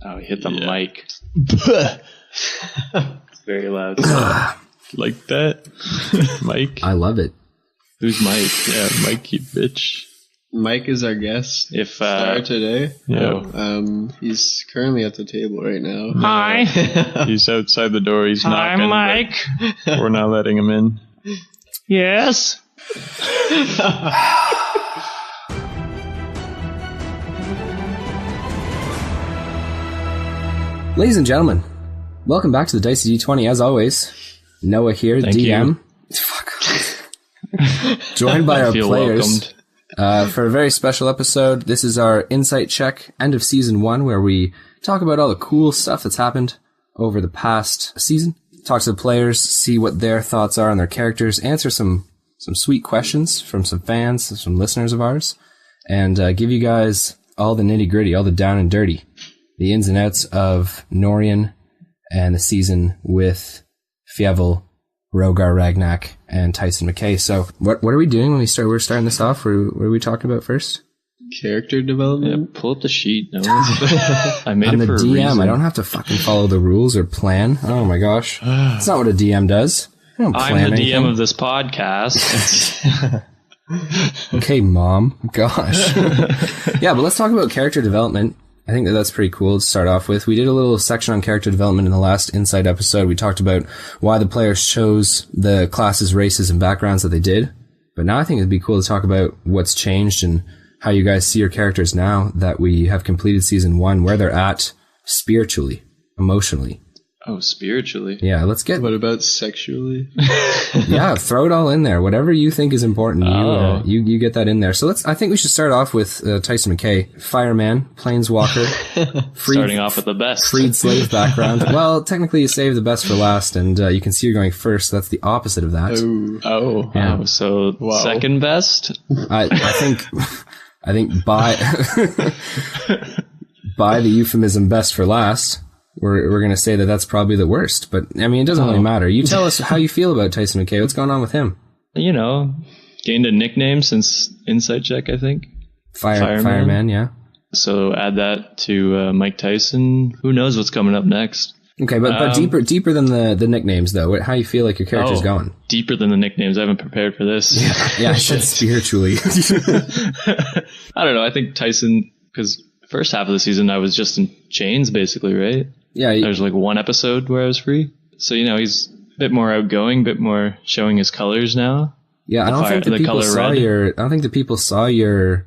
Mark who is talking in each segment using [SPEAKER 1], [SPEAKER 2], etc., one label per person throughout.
[SPEAKER 1] Oh, he hit the mic. It's very loud.
[SPEAKER 2] Like that? Mike?
[SPEAKER 3] I love it.
[SPEAKER 2] Who's Mike? Yeah, Mike, you bitch.
[SPEAKER 4] Mike is our guest star today.
[SPEAKER 2] Yeah.
[SPEAKER 4] He's currently at the table right now.
[SPEAKER 1] Hi.
[SPEAKER 2] He's outside the door. He's knocking.
[SPEAKER 1] Hi, Mike.
[SPEAKER 2] We're not letting him in.
[SPEAKER 1] Yes.
[SPEAKER 3] Ladies and gentlemen, welcome back to the Dicey D20. As always, Noah here,
[SPEAKER 2] Thank
[SPEAKER 3] DM. Joined by our players for a very special episode. This is our insight check, end of season 1, where we talk about all the cool stuff that's happened over the past season. Talk to the players, see what their thoughts are on their characters, answer some sweet questions from some fans, some listeners of ours, and give you guys all the nitty gritty, all the down and dirty, the ins and outs of Norian and the season with Fievel, Rogar, Ragnak, and Tyson, McKay. So what are we doing when we're starting this off? What are we talking about first?
[SPEAKER 4] Character development?
[SPEAKER 1] Yeah, pull up the sheet. No, I made
[SPEAKER 3] I'm
[SPEAKER 1] it
[SPEAKER 3] the
[SPEAKER 1] for a
[SPEAKER 3] DM.
[SPEAKER 1] reason.
[SPEAKER 3] I don't have to fucking follow the rules or plan. Oh my gosh. That's not what a DM does. I don't plan
[SPEAKER 1] I'm the
[SPEAKER 3] anything.
[SPEAKER 1] DM of this podcast.
[SPEAKER 3] Okay, Mom. Gosh. Yeah, but let's talk about character development. I think that's pretty cool to start off with. We did a little section on character development in the last Insight episode. We talked about why the players chose the classes, races, and backgrounds that they did. But now I think it'd be cool to talk about what's changed and how you guys see your characters now that we have completed season 1, where they're at spiritually, emotionally.
[SPEAKER 1] Oh, spiritually.
[SPEAKER 3] Yeah, let's get...
[SPEAKER 4] What about sexually?
[SPEAKER 3] Yeah, throw it all in there. Whatever you think is important, you get that in there. So I think we should start off with Tyson McKay, fireman, planeswalker,
[SPEAKER 1] Starting off with the best.
[SPEAKER 3] freed slave background. Well, technically you saved the best for last, and you can see you're going first. So that's the opposite of that.
[SPEAKER 4] Ooh.
[SPEAKER 3] Yeah.
[SPEAKER 1] Oh, so second best?
[SPEAKER 3] I think by by the euphemism "best for last," we're going to say that that's probably the worst. But I mean, it doesn't really matter. You tell us how you feel about Tyson McKay. What's going on with him?
[SPEAKER 1] You know, gained a nickname since Insight Check, I think.
[SPEAKER 3] Fireman, yeah.
[SPEAKER 1] So add that to Mike Tyson. Who knows what's coming up next?
[SPEAKER 3] Okay, but deeper than the nicknames though. How you feel like your character's going?
[SPEAKER 1] Deeper than the nicknames. I haven't prepared for this.
[SPEAKER 3] Yeah, I said spiritually.
[SPEAKER 1] I don't know. I think Tyson, because first half of the season I was just in chains basically, right?
[SPEAKER 3] Yeah.
[SPEAKER 1] There's like one episode where I was free. So, you know, he's a bit more outgoing, a bit more showing his colors now.
[SPEAKER 3] Yeah, I don't think the people saw your,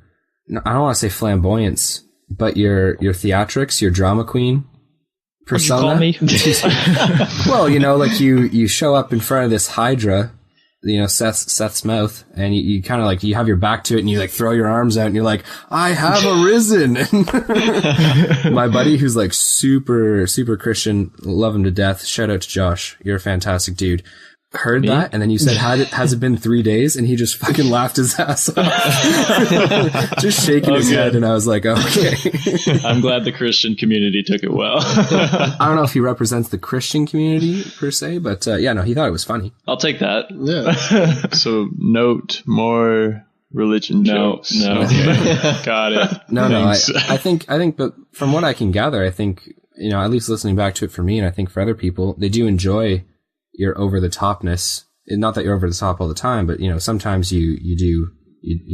[SPEAKER 3] I don't want to say flamboyance, but your theatrics, your drama queen persona.
[SPEAKER 1] What'd you call me?
[SPEAKER 3] Well, you know, like you show up in front of this Hydra, you know, Seth's mouth, and you kind of like, you have your back to it and you like throw your arms out and you're like, I have arisen. My buddy who's like super, super Christian, love him to death. Shout out to Josh. You're a fantastic dude. Heard that, and then you said, has it been 3 days? And he just fucking laughed his ass off. Just shaking his head, and I was like, okay.
[SPEAKER 1] I'm glad the Christian community took it well.
[SPEAKER 3] I don't know if he represents the Christian community per se, but yeah, no, he thought it was funny.
[SPEAKER 1] I'll take that.
[SPEAKER 4] Yeah.
[SPEAKER 2] So note more religion jokes.
[SPEAKER 1] No.
[SPEAKER 2] Okay. Got it.
[SPEAKER 3] No, I think, but from what I can gather, I think, you know, at least listening back to it for me, and I think for other people, they do enjoy your over the topness. Not that you're over the top all the time, but you know, sometimes you're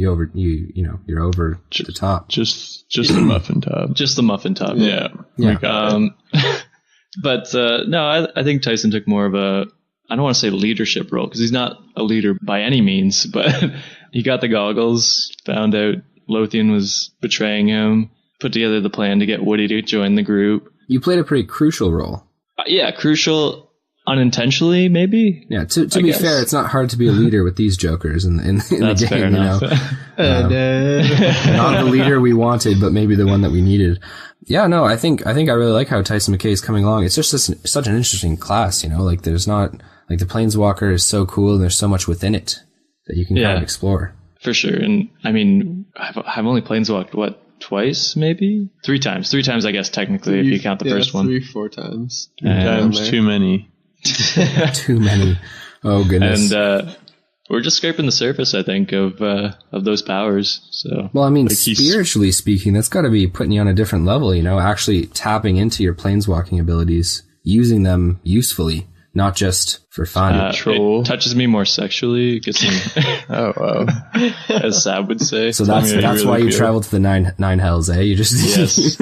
[SPEAKER 3] over the top.
[SPEAKER 2] Just the muffin top.
[SPEAKER 1] Just the muffin top.
[SPEAKER 2] Yeah.
[SPEAKER 3] Yeah.
[SPEAKER 2] We got it.
[SPEAKER 1] But no, I think Tyson took more of a, I don't want to say leadership role, because he's not a leader by any means, but he got the goggles, found out Lothian was betraying him, put together the plan to get Woody to join the group.
[SPEAKER 3] You played a pretty crucial role.
[SPEAKER 1] Yeah, crucial. Unintentionally, maybe.
[SPEAKER 3] Yeah. To be fair, it's not hard to be a leader with these jokers in the game.
[SPEAKER 1] Fair enough.
[SPEAKER 3] Not the leader we wanted, but maybe the one that we needed. Yeah. No, I think I really like how Tyson McKay is coming along. It's just such an interesting class, you know. Like there's not like the Planeswalker is so cool, and there's so much within it that you can kind of explore.
[SPEAKER 1] For sure. And I mean, I've only planeswalked twice, maybe 3 times. 3 times, I guess, technically, if you count the first one.
[SPEAKER 4] 3-4 times.
[SPEAKER 2] 3 times too many.
[SPEAKER 3] Too many. Oh goodness.
[SPEAKER 1] And we're just scraping the surface, I think, of those powers. So,
[SPEAKER 3] well, I mean, spiritually speaking, that's got to be putting you on a different level, you know, actually tapping into your planeswalking abilities, using them usefully, not just for fun.
[SPEAKER 1] It touches me more sexually. It gets me,
[SPEAKER 2] Oh, wow.
[SPEAKER 1] as Sab would say.
[SPEAKER 3] So that's
[SPEAKER 2] really
[SPEAKER 3] why you
[SPEAKER 2] feel.
[SPEAKER 3] traveled to the nine hells, eh? You just
[SPEAKER 1] Yes.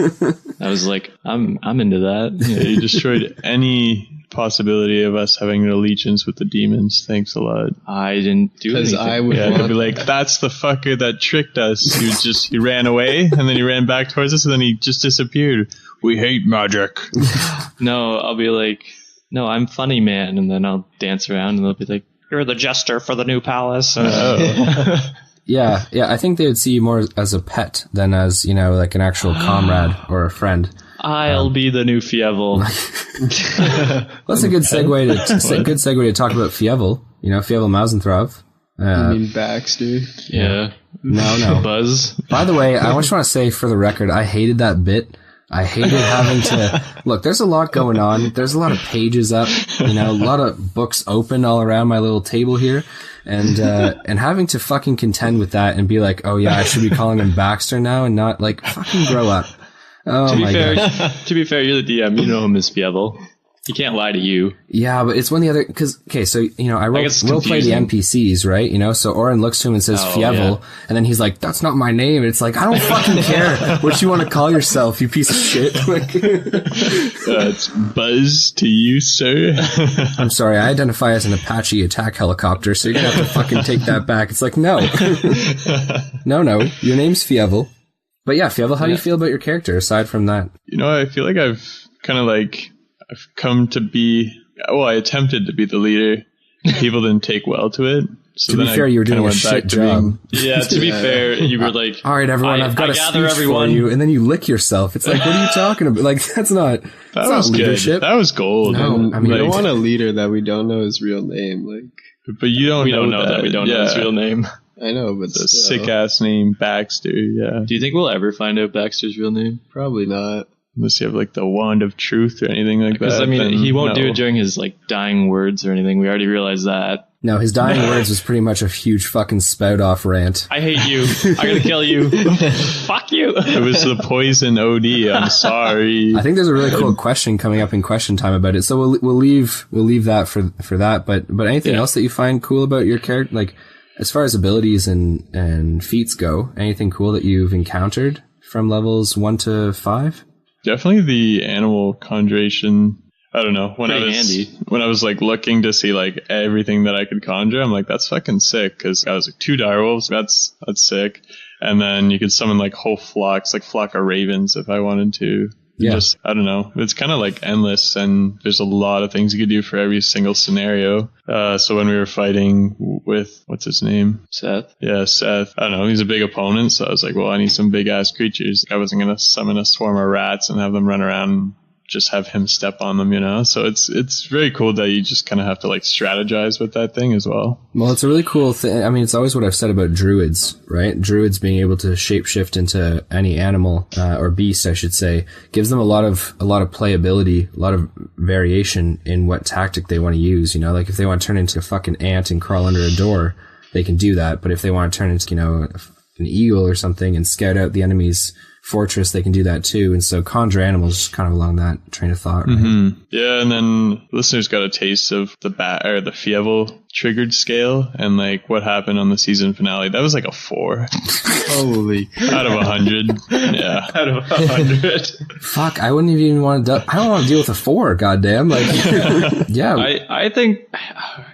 [SPEAKER 1] I was like, I'm into that.
[SPEAKER 2] Yeah, you destroyed any possibility of us having an allegiance with the demons. Thanks a lot.
[SPEAKER 1] I didn't do anything.
[SPEAKER 4] I would
[SPEAKER 2] Yeah,
[SPEAKER 4] want
[SPEAKER 2] they'd be like, that's the fucker that tricked us. He ran away, and then he ran back towards us, and then he just disappeared. We hate magic.
[SPEAKER 1] No, I'll be like, no, I'm funny man, and then I'll dance around, and they'll be like, you're the jester for the new palace.
[SPEAKER 3] Yeah, I think they would see you more as a pet than as, you know, like an actual comrade or a friend.
[SPEAKER 1] I'll be the new Fievel.
[SPEAKER 3] That's a good segue to talk about Fievel. You know, Fievel Mousentrouve.
[SPEAKER 4] you mean Baxter?
[SPEAKER 1] Yeah.
[SPEAKER 3] No.
[SPEAKER 1] Buzz.
[SPEAKER 3] By the way, I just want to say for the record, I hated that bit. I hated having to look. There's a lot going on. There's a lot of pages up. You know, a lot of books open all around my little table here, and having to fucking contend with that and be like, oh yeah, I should be calling him Baxter now and not like fucking grow up. Oh
[SPEAKER 1] To be
[SPEAKER 3] god.
[SPEAKER 1] fair, you're the DM. You know him as Fievel. He can't lie to you.
[SPEAKER 3] Yeah, but it's one of the other, cause, okay, so, you know, I role play the
[SPEAKER 1] confusing.
[SPEAKER 3] NPCs, right? You know, so Oren looks to him and says Fievel, and then he's like, that's not my name. And it's like, I don't fucking care what you want to call yourself, you piece of shit. Like,
[SPEAKER 2] It's Buzz to you, sir.
[SPEAKER 3] I'm sorry, I identify as an Apache attack helicopter, so you're gonna have to fucking take that back. It's like, no. No, your name's Fievel. But yeah, Fievel, how do you feel about your character aside from that?
[SPEAKER 2] You know, I feel like I've come to be, I attempted to be the leader. People didn't take well to it. So
[SPEAKER 3] To be fair, you were doing a shit job.
[SPEAKER 1] To be fair, you were like,
[SPEAKER 3] all right, everyone, I've got a speech for you, and then you lick yourself. It's like, what are you talking about? Like, that's not leadership.
[SPEAKER 2] That was gold.
[SPEAKER 3] No, I mean,
[SPEAKER 4] we don't want a leader that we don't know his real name. Like,
[SPEAKER 2] but you don't
[SPEAKER 1] we don't know that we don't know his real name.
[SPEAKER 4] I know, but
[SPEAKER 2] It's a sick ass name, Baxter. Yeah,
[SPEAKER 1] Do you think we'll ever find out Baxter's real name?
[SPEAKER 4] probably not.
[SPEAKER 2] unless you have like the wand of truth or anything like that.
[SPEAKER 1] Because, I mean,
[SPEAKER 2] then
[SPEAKER 1] he won't do
[SPEAKER 2] no.
[SPEAKER 1] it during his, like, dying words or anything. We already realized that.
[SPEAKER 3] No, his dying words was pretty much a huge fucking spout off rant.
[SPEAKER 1] I hate you. I'm gonna kill you. Fuck you.
[SPEAKER 2] It was the poison OD. I'm sorry.
[SPEAKER 3] I think there's a really cool question coming up in question time about it. So we'll leave that for that. But anything else that you find cool about your character, like as far as abilities and feats go, anything cool that you've encountered from levels 1 to 5?
[SPEAKER 2] Definitely the animal conjuration. I don't know. When I was like looking to see like everything that I could conjure, I'm like, that's fucking sick. Cause I was like 2 direwolves. That's sick. And then you could summon like whole flocks, like flock of ravens if I wanted to.
[SPEAKER 3] Yeah.
[SPEAKER 2] Just, I don't know. It's kind of like endless, and there's a lot of things you could do for every single scenario. So when we were fighting with, what's his name?
[SPEAKER 1] Seth.
[SPEAKER 2] Yeah, Seth. I don't know. He's a big opponent. So I was like, well, I need some big ass creatures. I wasn't going to summon a swarm of rats and have them run around and just have him step on them, you know? So it's very cool that you just kind of have to like strategize with that thing as well.
[SPEAKER 3] Well, it's a really cool thing. I mean, it's always what I've said about druids, right? Druids being able to shapeshift into any animal, or beast, I should say, gives them a lot of playability, a lot of variation in what tactic they want to use, you know? Like if they want to turn into a fucking ant and crawl under a door, they can do that. But if they want to turn into, you know, an eagle or something and scout out the enemy's fortress, they can do that too. And so conjure animals kind of along that train of thought, right?
[SPEAKER 2] Mm-hmm. Yeah, and then listeners got a taste of the Fievel triggered scale and like what happened on the season finale. That was like a 4
[SPEAKER 4] Holy
[SPEAKER 2] out of 100. Yeah,
[SPEAKER 1] Out of 100.
[SPEAKER 3] Fuck, I wouldn't even want to. I don't want to deal with a 4. Goddamn, like, yeah.
[SPEAKER 1] I think,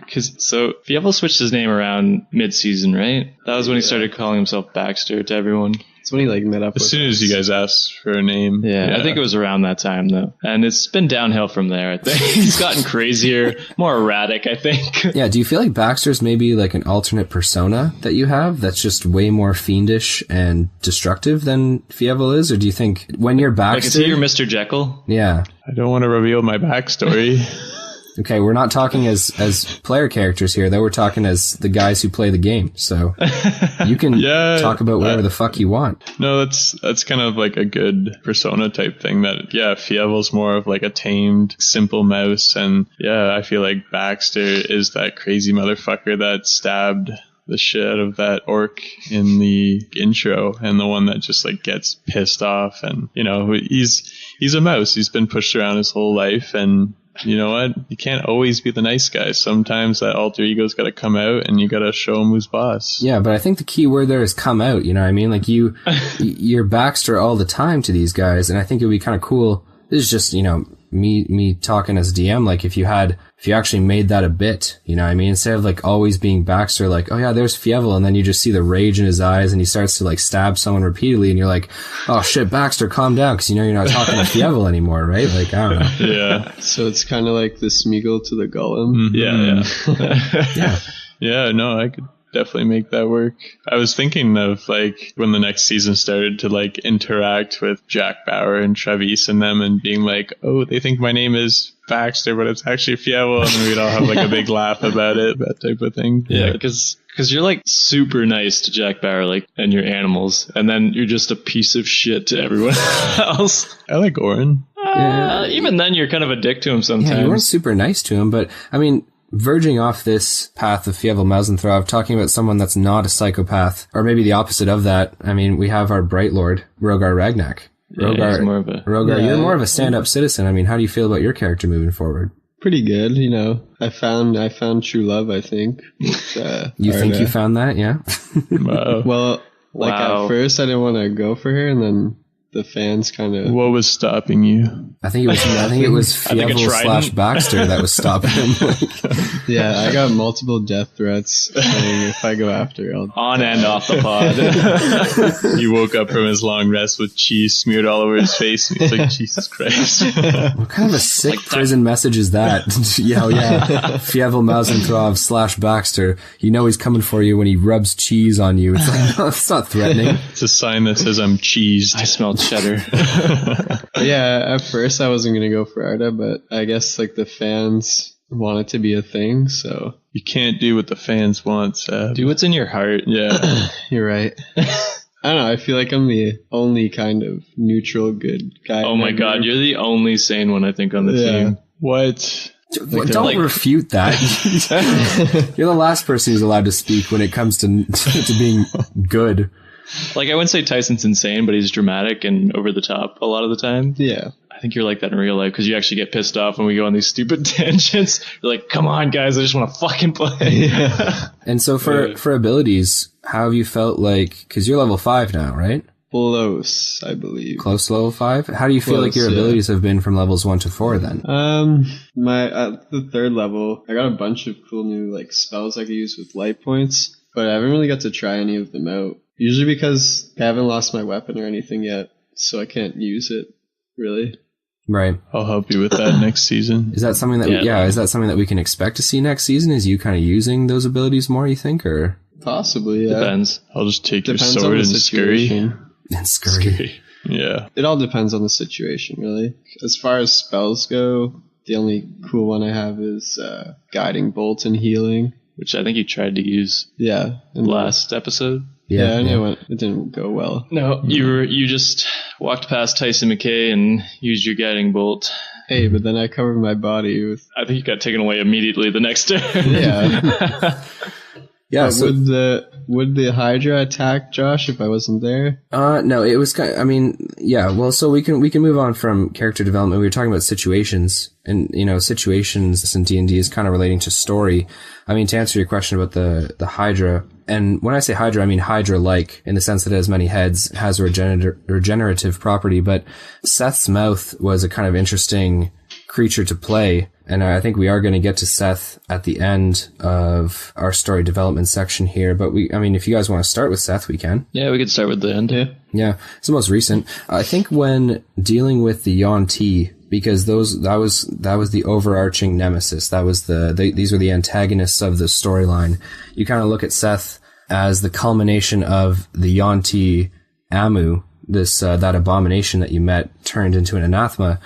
[SPEAKER 1] so Fievel switched his name around mid-season, right? That was when he started calling himself Baxter to everyone.
[SPEAKER 4] It's when he like met up
[SPEAKER 2] as
[SPEAKER 4] with
[SPEAKER 2] soon as you guys asked for a name.
[SPEAKER 1] Yeah, I think it was around that time though. And it's been downhill from there, I think. He's gotten crazier, more erratic, I think.
[SPEAKER 3] Yeah, do you feel like Baxter's maybe like an alternate persona that you have that's just way more fiendish and destructive than Fievel is? Or do you think when you're Baxter...
[SPEAKER 1] Like, is he your Mr. Jekyll?
[SPEAKER 3] Yeah.
[SPEAKER 2] I don't want to reveal my backstory.
[SPEAKER 3] Okay, we're not talking as player characters here, though. We're talking as the guys who play the game. So you can talk about whatever the fuck you want.
[SPEAKER 2] No, that's kind of like a good persona type thing. That Fievel's more of like a tamed, simple mouse, and I feel like Baxter is that crazy motherfucker that stabbed the shit out of that orc in the intro, and the one that just like gets pissed off, and he's a mouse. He's been pushed around his whole life, and you know what? You can't always be the nice guy. Sometimes that alter ego's got to come out, and you got to show him who's boss.
[SPEAKER 3] Yeah, but I think the key word there is come out. You know what I mean? Like you're Baxter all the time to these guys, and I think it would be kind of cool. This is just, me talking as DM, like if you actually made that a bit, you know what I mean? Instead of like always being Baxter, like, oh yeah, there's Fievel, and then you just see the rage in his eyes and he starts to like stab someone repeatedly, and you're like, oh shit, Baxter, calm down, because you're not talking to Fievel anymore, right? Like, I don't know.
[SPEAKER 2] Yeah.
[SPEAKER 4] So it's kind of like the Smeagol to the Golem.
[SPEAKER 2] Mm-hmm. Yeah. Yeah, no, I could definitely make that work. I was thinking of like when the next season started to like interact with Jack Bauer and Travis and them, and being like, oh, they think my name is Baxter, but it's actually Fievel, and then we'd all have like a big laugh about it, that type of thing.
[SPEAKER 1] Yeah, because you're like super nice to Jack Bauer, like, and your animals, and then you're just a piece of shit to everyone else.
[SPEAKER 2] I like Oren.
[SPEAKER 1] Even then, you're kind of a dick to him sometimes.
[SPEAKER 3] Yeah, you weren't super nice to him, but I mean, verging off this path of Fievel Mousentrouve, talking about someone that's not a psychopath, or maybe the opposite of that. I mean, we have our Bright Lord, Rogar&nbsp. Rogar, you're more of a stand-up citizen. I mean, how do you feel about your character moving forward?
[SPEAKER 4] Pretty good, I found true love, I think.
[SPEAKER 3] You think you found that, yeah?
[SPEAKER 2] Wow.
[SPEAKER 4] Well, at first I didn't want to go for her, and then the fans kind of...
[SPEAKER 2] What was stopping you?
[SPEAKER 3] I think it was Fievel / Baxter that was stopping him.
[SPEAKER 4] Yeah, I got multiple death threats saying if I go after her, I'll
[SPEAKER 1] on and off the pod.
[SPEAKER 2] He woke up from his long rest with cheese smeared all over his face, and he's like, Jesus Christ.
[SPEAKER 3] What kind of a sick prison message is that? Fievel Mousentrouve / Baxter. You know he's coming for you when he rubs cheese on you. It's like, no, it's not threatening.
[SPEAKER 2] It's a sign that says I'm cheesed.
[SPEAKER 1] I smell cheddar.
[SPEAKER 4] Yeah, at first I wasn't going to go for Arda, but I guess like the fans want it to be a thing, so...
[SPEAKER 2] You can't do what the fans want, Seb.
[SPEAKER 1] Do what's in your heart.
[SPEAKER 2] Yeah.
[SPEAKER 4] You're right. I don't know, I feel like I'm the only kind of neutral good guy.
[SPEAKER 1] Oh my god, you're the only sane one I think on the team.
[SPEAKER 2] What?
[SPEAKER 3] Don't refute that. You're the last person who's allowed to speak when it comes to being good.
[SPEAKER 1] Like, I wouldn't say Tyson's insane, but he's dramatic and over the top a lot of the time.
[SPEAKER 4] Yeah.
[SPEAKER 1] I think you're like that in real life, because you actually get pissed off when we go on these stupid tangents. You're like, come on, guys, I just want to fucking play.
[SPEAKER 4] Yeah.
[SPEAKER 3] And so for abilities, how have you felt like, because you're level 5 now, right?
[SPEAKER 4] Close, I believe.
[SPEAKER 3] Close to level 5? How do you feel like your abilities have been from levels 1 to 4 then?
[SPEAKER 4] At the 3rd level, I got a bunch of cool new like spells I could use with light points, but I haven't really got to try any of them out. Usually because I haven't lost my weapon or anything yet, so I can't use it, really.
[SPEAKER 3] Right.
[SPEAKER 2] I'll help you with that next season.
[SPEAKER 3] Is that something that is that something that we can expect to see next season? Is you kind of using those abilities more, you think, or?
[SPEAKER 4] Possibly, yeah.
[SPEAKER 1] Depends.
[SPEAKER 2] I'll just take your sword and scurry.
[SPEAKER 3] And scurry.
[SPEAKER 2] Yeah.
[SPEAKER 4] It all depends on the situation, really. As far as spells go, the only cool one I have is Guiding Bolt and Healing.
[SPEAKER 1] Which I think you tried to use last episode.
[SPEAKER 4] Yeah, I know it didn't go well.
[SPEAKER 1] No, you just walked past Tyson McKay and used your guiding bolt.
[SPEAKER 4] Hey, but then I covered my body with...
[SPEAKER 1] I think you got taken away immediately the next turn.
[SPEAKER 4] Yeah.
[SPEAKER 3] Yeah. So,
[SPEAKER 4] would the Hydra attack Josh if I wasn't there?
[SPEAKER 3] No, it was kind of, I mean, yeah, well, so we can move on from character development. We were talking about situations, and, situations in D&D is kind of relating to story. I mean, to answer your question about the Hydra, and when I say Hydra, I mean Hydra-like, in the sense that it has many heads, has a regenerative property, but Seth's mouth was a kind of interesting creature to play, and I think we are going to get to Seth at the end of our story development section here, but if you guys want to start with Seth, we can.
[SPEAKER 1] Yeah, we could start with the end.
[SPEAKER 3] Yeah, it's the most recent. I think when dealing with the Yuan-Ti, because that was the overarching nemesis, that was these were the antagonists of the storyline. You kind of look at Seth as the culmination of the Yuan-Ti Amu, that abomination that you met turned into an anathema.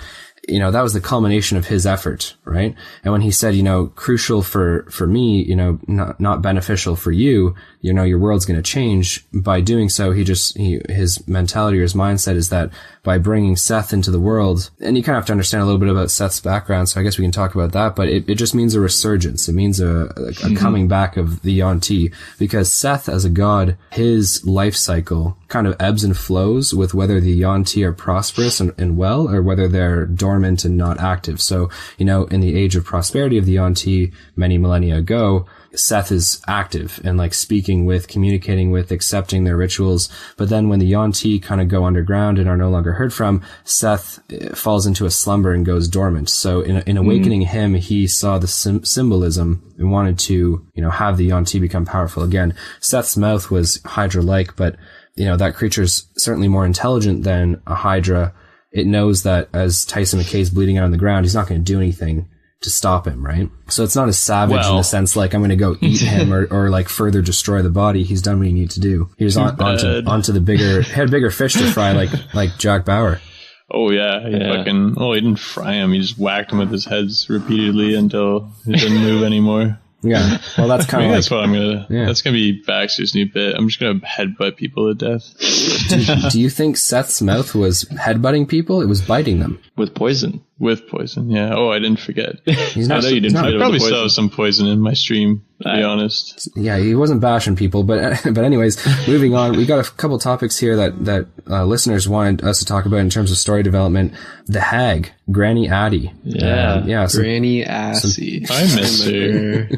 [SPEAKER 3] you know, that was the culmination of his effort, right? And when he said, you know, crucial for me, you know, not beneficial for you, you know, your world's going to change by doing so. His mentality or his mindset is that by bringing Seth into the world, and you kind of have to understand a little bit about Seth's background, so I guess we can talk about that, but it just means a resurgence. It means a coming back of the Yuan-ti, because Seth as a god, his life cycle kind of ebbs and flows with whether the Yuan-ti are prosperous and well, or whether they're dormant and not active. So, you know, in the age of prosperity of the Yuan-ti many millennia ago, Seth is active and like speaking with, communicating with, accepting their rituals. But then when the Yuan-ti kind of go underground and are no longer heard from, Seth falls into a slumber and goes dormant. So in awakening him, he saw the symbolism and wanted to, you know, have the Yuan-ti become powerful again. Seth's mouth was Hydra-like, but, you know, that creature's certainly more intelligent than a Hydra. It knows that as Tyson McKay's bleeding out on the ground, he's not going to do anything to stop him, right? So it's not as savage in the sense like I'm going to go eat him or like further destroy the body. He's done what he needed to do. He was onto the bigger, had bigger fish to fry like Jack Bauer.
[SPEAKER 2] Oh yeah, he didn't fry him. He just whacked him with his heads repeatedly until he didn't move anymore.
[SPEAKER 3] Yeah, well, that's kind of like...
[SPEAKER 2] That's what I'm gonna... Yeah. That's gonna be Baxter's new bit. I'm just gonna headbutt people to death.
[SPEAKER 3] Do you think Seth's mouth was headbutting people? It was biting them.
[SPEAKER 1] With poison.
[SPEAKER 2] With poison, yeah. Oh, I didn't forget.
[SPEAKER 1] I know you didn't forget.
[SPEAKER 2] I probably still have some poison in my stream, to be honest.
[SPEAKER 3] Yeah, he wasn't bashing people, but anyways, moving on. We got a couple topics here that listeners wanted us to talk about in terms of story development. The hag, Granny Addie.
[SPEAKER 1] Yeah.
[SPEAKER 4] Granny Assy.
[SPEAKER 2] I miss her.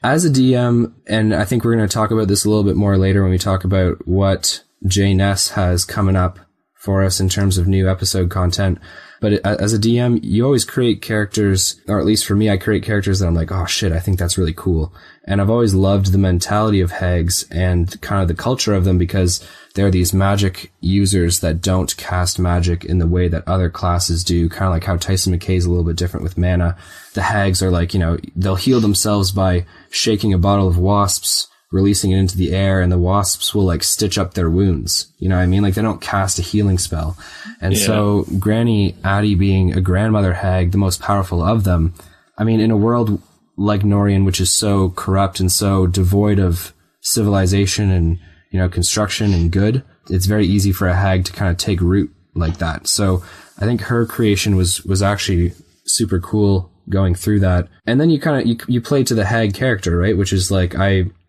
[SPEAKER 3] As a DM, and I think we're going to talk about this a little bit more later when we talk about what Ness has coming up for us in terms of new episode content. But as a DM, you always create characters, or at least for me, I create characters that I'm like, oh shit, I think that's really cool. And I've always loved the mentality of hags and kind of the culture of them, because they're these magic users that don't cast magic in the way that other classes do, kind of like how Tyson McKay is a little bit different with mana. The hags are like, you know, they'll heal themselves by shaking a bottle of wasps, releasing it into the air, and the wasps will like stitch up their wounds. You know what I mean? Like they don't cast a healing spell. And so Granny Addie being a grandmother hag, the most powerful of them, I mean, in a world like Norian, which is so corrupt and so devoid of civilization and, you know, construction and good, it's very easy for a hag to kind of take root like that. So I think her creation was actually super cool going through that. And then you kind of, you play to the hag character, right? Which is like,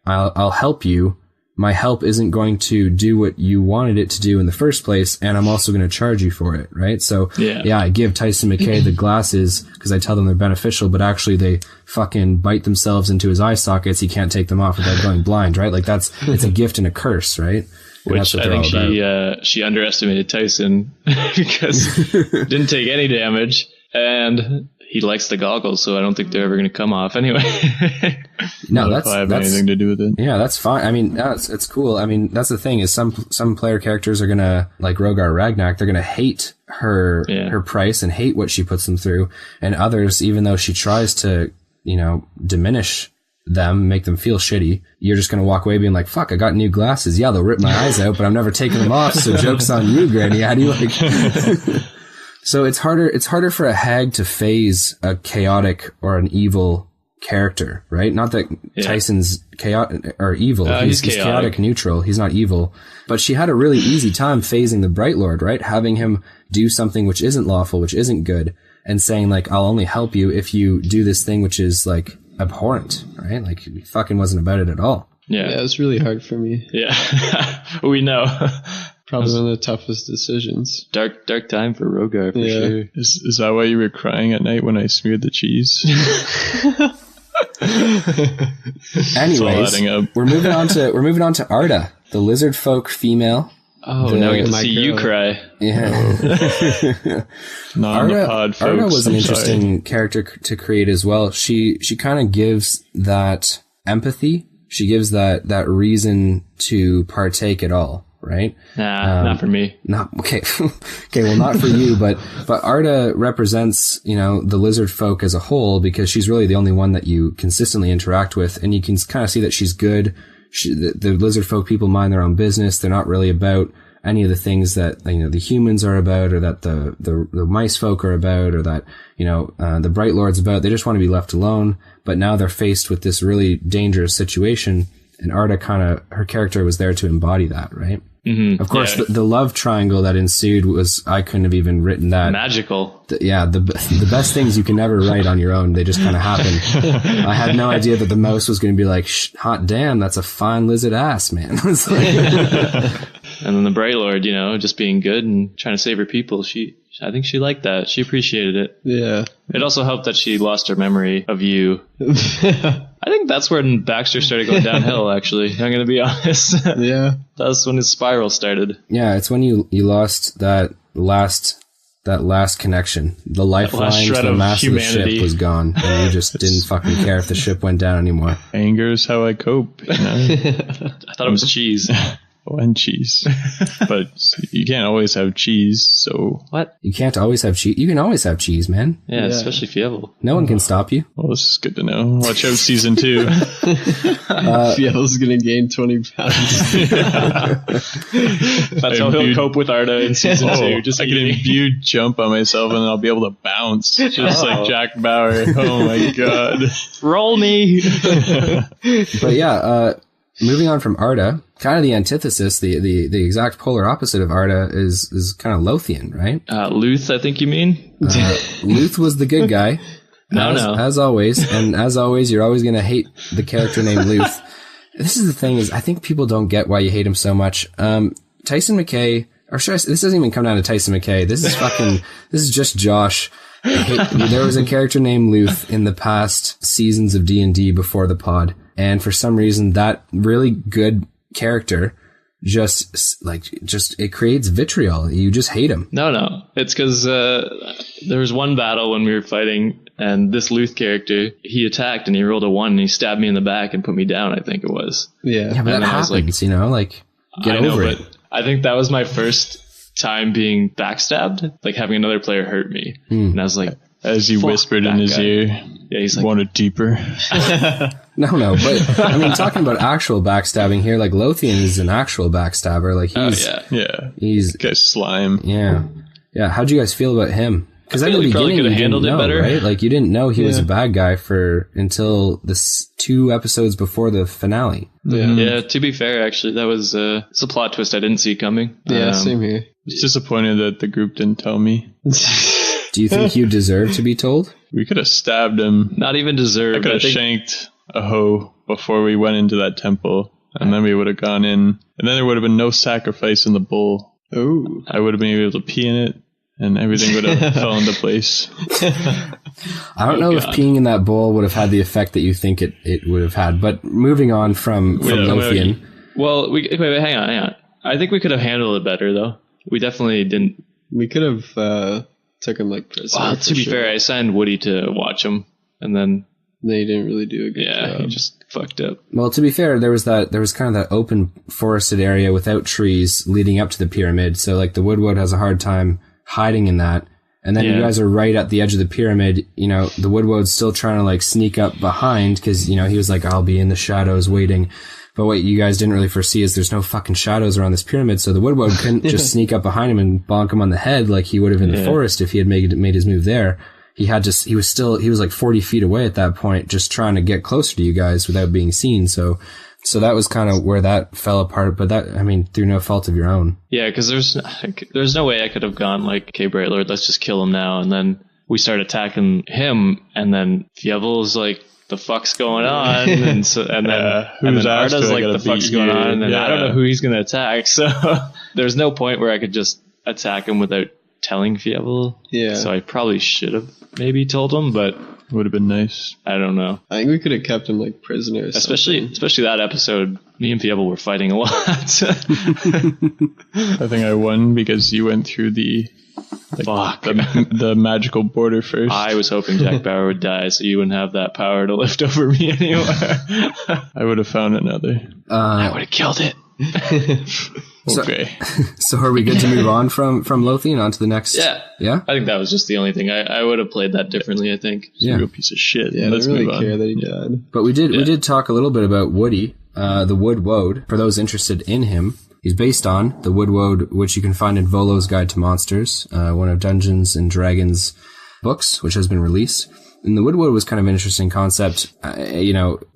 [SPEAKER 3] I'll help you. My help isn't going to do what you wanted it to do in the first place, and I'm also going to charge you for it, right? So, I give Tyson McKay the glasses because I tell them they're beneficial, but actually they fucking bite themselves into his eye sockets. He can't take them off without going blind, right? Like it's a gift and a curse, right? And
[SPEAKER 1] which I think she underestimated Tyson because didn't take any damage, and he likes the goggles, so I don't think they're ever going to come off anyway.
[SPEAKER 3] No,
[SPEAKER 2] that's anything to do with it.
[SPEAKER 3] Yeah, that's fine. I mean, it's cool. I mean, that's the thing is some player characters are gonna, like Ragnak, they're gonna hate her price and hate what she puts them through, and others, even though she tries to, you know, diminish them, make them feel shitty, you're just gonna walk away being like, fuck, I got new glasses. Yeah, they'll rip my eyes out, but I'm never taking them off. So joke's on you, Granny. How do you like? So it's harder for a hag to phase a chaotic or an evil character, right? Not that Tyson's chaotic or evil. He's chaotic neutral. He's not evil. But she had a really easy time phasing the Bright Lord, right? Having him do something which isn't lawful, which isn't good, and saying like, I'll only help you if you do this thing which is like abhorrent, right? Like he fucking wasn't about it at all.
[SPEAKER 4] Yeah, it was really hard for me.
[SPEAKER 1] Yeah, we know.
[SPEAKER 4] Probably one of the toughest decisions.
[SPEAKER 1] Dark time for Rogar for sure.
[SPEAKER 2] Is that why you were crying at night when I smeared the cheese?
[SPEAKER 3] Anyways, we're moving on to Arda, the lizard folk female.
[SPEAKER 1] Oh, now we get to see you cry.
[SPEAKER 3] Yeah. Arda was an interesting character to create as well. She kind of gives that empathy. She gives that reason to partake at all. Right?
[SPEAKER 1] Nah, not for me.
[SPEAKER 3] Okay. Okay, well, not for you, but Arda represents, you know, the lizard folk as a whole, because she's really the only one that you consistently interact with, and you can kind of see that she's good. The lizard folk people mind their own business. They're not really about any of the things that, you know, the humans are about, or that the mice folk are about, or that, you know, the Bright Lord's about. They just want to be left alone. But now they're faced with this really dangerous situation, and Arda her character was there to embody that, right? Mm-hmm. Of course, the love triangle that ensued was, I couldn't have even written that.
[SPEAKER 1] Magical.
[SPEAKER 3] The best things you can never write on your own. They just kind of happen. I had no idea that the mouse was going to be like, hot damn, that's a fine lizard ass, man. It's like,
[SPEAKER 1] and then the Bright Lord, you know, just being good and trying to save her people. I think she liked that. She appreciated it.
[SPEAKER 4] Yeah.
[SPEAKER 1] It also helped that she lost her memory of you. I think that's when Baxter started going downhill, actually. I'm going to be honest.
[SPEAKER 4] Yeah.
[SPEAKER 1] That's when his spiral started.
[SPEAKER 3] Yeah, it's when you lost that last connection. The lifeline to the mast of the ship was gone, and you just didn't fucking care if the ship went down anymore.
[SPEAKER 2] Anger is how I cope, you know?
[SPEAKER 1] I thought it was cheese.
[SPEAKER 2] Oh, and cheese. But you can't always have cheese, so...
[SPEAKER 3] What? You can't always have cheese? You can always have cheese, man.
[SPEAKER 1] Yeah, especially Fievel.
[SPEAKER 3] No one can stop you.
[SPEAKER 2] Well, this is good to know. Watch out season 2.
[SPEAKER 4] Fievel's gonna gain 20 pounds.
[SPEAKER 1] That's how he'll cope with Arda in season 2.
[SPEAKER 2] Just I can imbue jump on myself and then I'll be able to bounce. Just like Jack Bauer. Oh my god.
[SPEAKER 1] Roll me!
[SPEAKER 3] But yeah, moving on from Arda, kind of the antithesis, the exact polar opposite of Arda is kind of Lothian, right?
[SPEAKER 1] Luth, I think you mean?
[SPEAKER 3] Luth was the good guy. As always. And as always, you're always going to hate the character named Luth. This is the thing, is I think people don't get why you hate him so much. Tyson McKay, or this doesn't even come down to Tyson McKay. This is just Josh. There was a character named Luth in the past seasons of D&D before the pod. And for some reason, that really good character it creates vitriol. You just hate him.
[SPEAKER 1] No. It's because there was one battle when we were fighting, and this Luth character, he attacked and he rolled a 1 and he stabbed me in the back and put me down, I think it was.
[SPEAKER 4] Yeah,
[SPEAKER 3] but that happens, you know, like, get over it.
[SPEAKER 1] I think that was my first time being backstabbed, like having another player hurt me. And I was like...
[SPEAKER 2] As you whispered in his ear,
[SPEAKER 1] yeah, he's like,
[SPEAKER 2] want it deeper.
[SPEAKER 3] No, but I mean, talking about actual backstabbing here, like Lothian is an actual backstabber. Like he's
[SPEAKER 2] guy's slime.
[SPEAKER 3] Yeah. How'd you guys feel about him? Because at the beginning you didn't know, better. Right? Like you didn't know he was a bad guy until this 2 episodes before the finale.
[SPEAKER 1] Yeah. To be fair, actually, that was it's a plot twist I didn't see coming.
[SPEAKER 4] Yeah, same here.
[SPEAKER 2] I was disappointed that the group didn't tell me.
[SPEAKER 3] Do you think you deserve to be told?
[SPEAKER 2] We could have stabbed him.
[SPEAKER 1] Not even deserved.
[SPEAKER 2] I could have shanked a hoe before we went into that temple, and then we would have gone in, and then there would have been no sacrifice in the bull.
[SPEAKER 4] Oh.
[SPEAKER 2] I would have been able to pee in it, and everything would have fell into place.
[SPEAKER 3] I don't know if peeing in that bowl would have had the effect that you think it would have had, but moving on from Lothian.
[SPEAKER 1] Well, wait, hang on. I think we could have handled it better, though. We definitely didn't.
[SPEAKER 4] We could have... took him like prisoner.
[SPEAKER 1] Well, to be fair, I assigned Woody to watch him, and then
[SPEAKER 4] they didn't really do a good job.
[SPEAKER 1] Yeah, he just fucked up.
[SPEAKER 3] Well, to be fair, there was kind of that open forested area without trees leading up to the pyramid, so like the Woodwode has a hard time hiding in that. And then you guys are right at the edge of the pyramid. You know, the Woodwode's still trying to like sneak up behind because, you know, he was like, I'll be in the shadows waiting. But what you guys didn't really foresee is there's no fucking shadows around this pyramid, so the Woodwode couldn't just sneak up behind him and bonk him on the head like he would have in the forest if he had made his move there. He was like 40 feet away at that point, just trying to get closer to you guys without being seen. So that was kind of where that fell apart, but that, I mean, through no fault of your own.
[SPEAKER 1] Yeah, because there's no way I could have gone like, okay, Bright Lord, let's just kill him now. And then we start attacking him, and then Fievel's like, the fuck's going on? And then Arda's like, the fuck's going on? And I don't know who he's going to attack. So there's no point where I could just attack him without telling Fievel. Yeah. So I probably should have maybe told him, but
[SPEAKER 2] would have been nice.
[SPEAKER 1] I don't know.
[SPEAKER 4] I think we could have kept him like prisoner.
[SPEAKER 1] Especially that episode, me and Fievel were fighting a lot.
[SPEAKER 2] I think I won because you went through the magical border first.
[SPEAKER 1] I was hoping Jack Bauer would die so you wouldn't have that power to lift over me anymore.
[SPEAKER 2] I would have found another.
[SPEAKER 1] I would have killed it.
[SPEAKER 2] Okay.
[SPEAKER 3] So are we good to move on from Lothian on to the next? Yeah?
[SPEAKER 1] I think that was just the only thing. I would have played that differently, I think.
[SPEAKER 2] He's a real piece of shit.
[SPEAKER 4] Yeah, let's really care that he died.
[SPEAKER 3] But we did talk a little bit about Woody, the Woodwode, for those interested in him. He's based on the Woodwode, which you can find in Volo's Guide to Monsters, one of Dungeons and Dragons books, which has been released. And the Woodwode was kind of an interesting concept.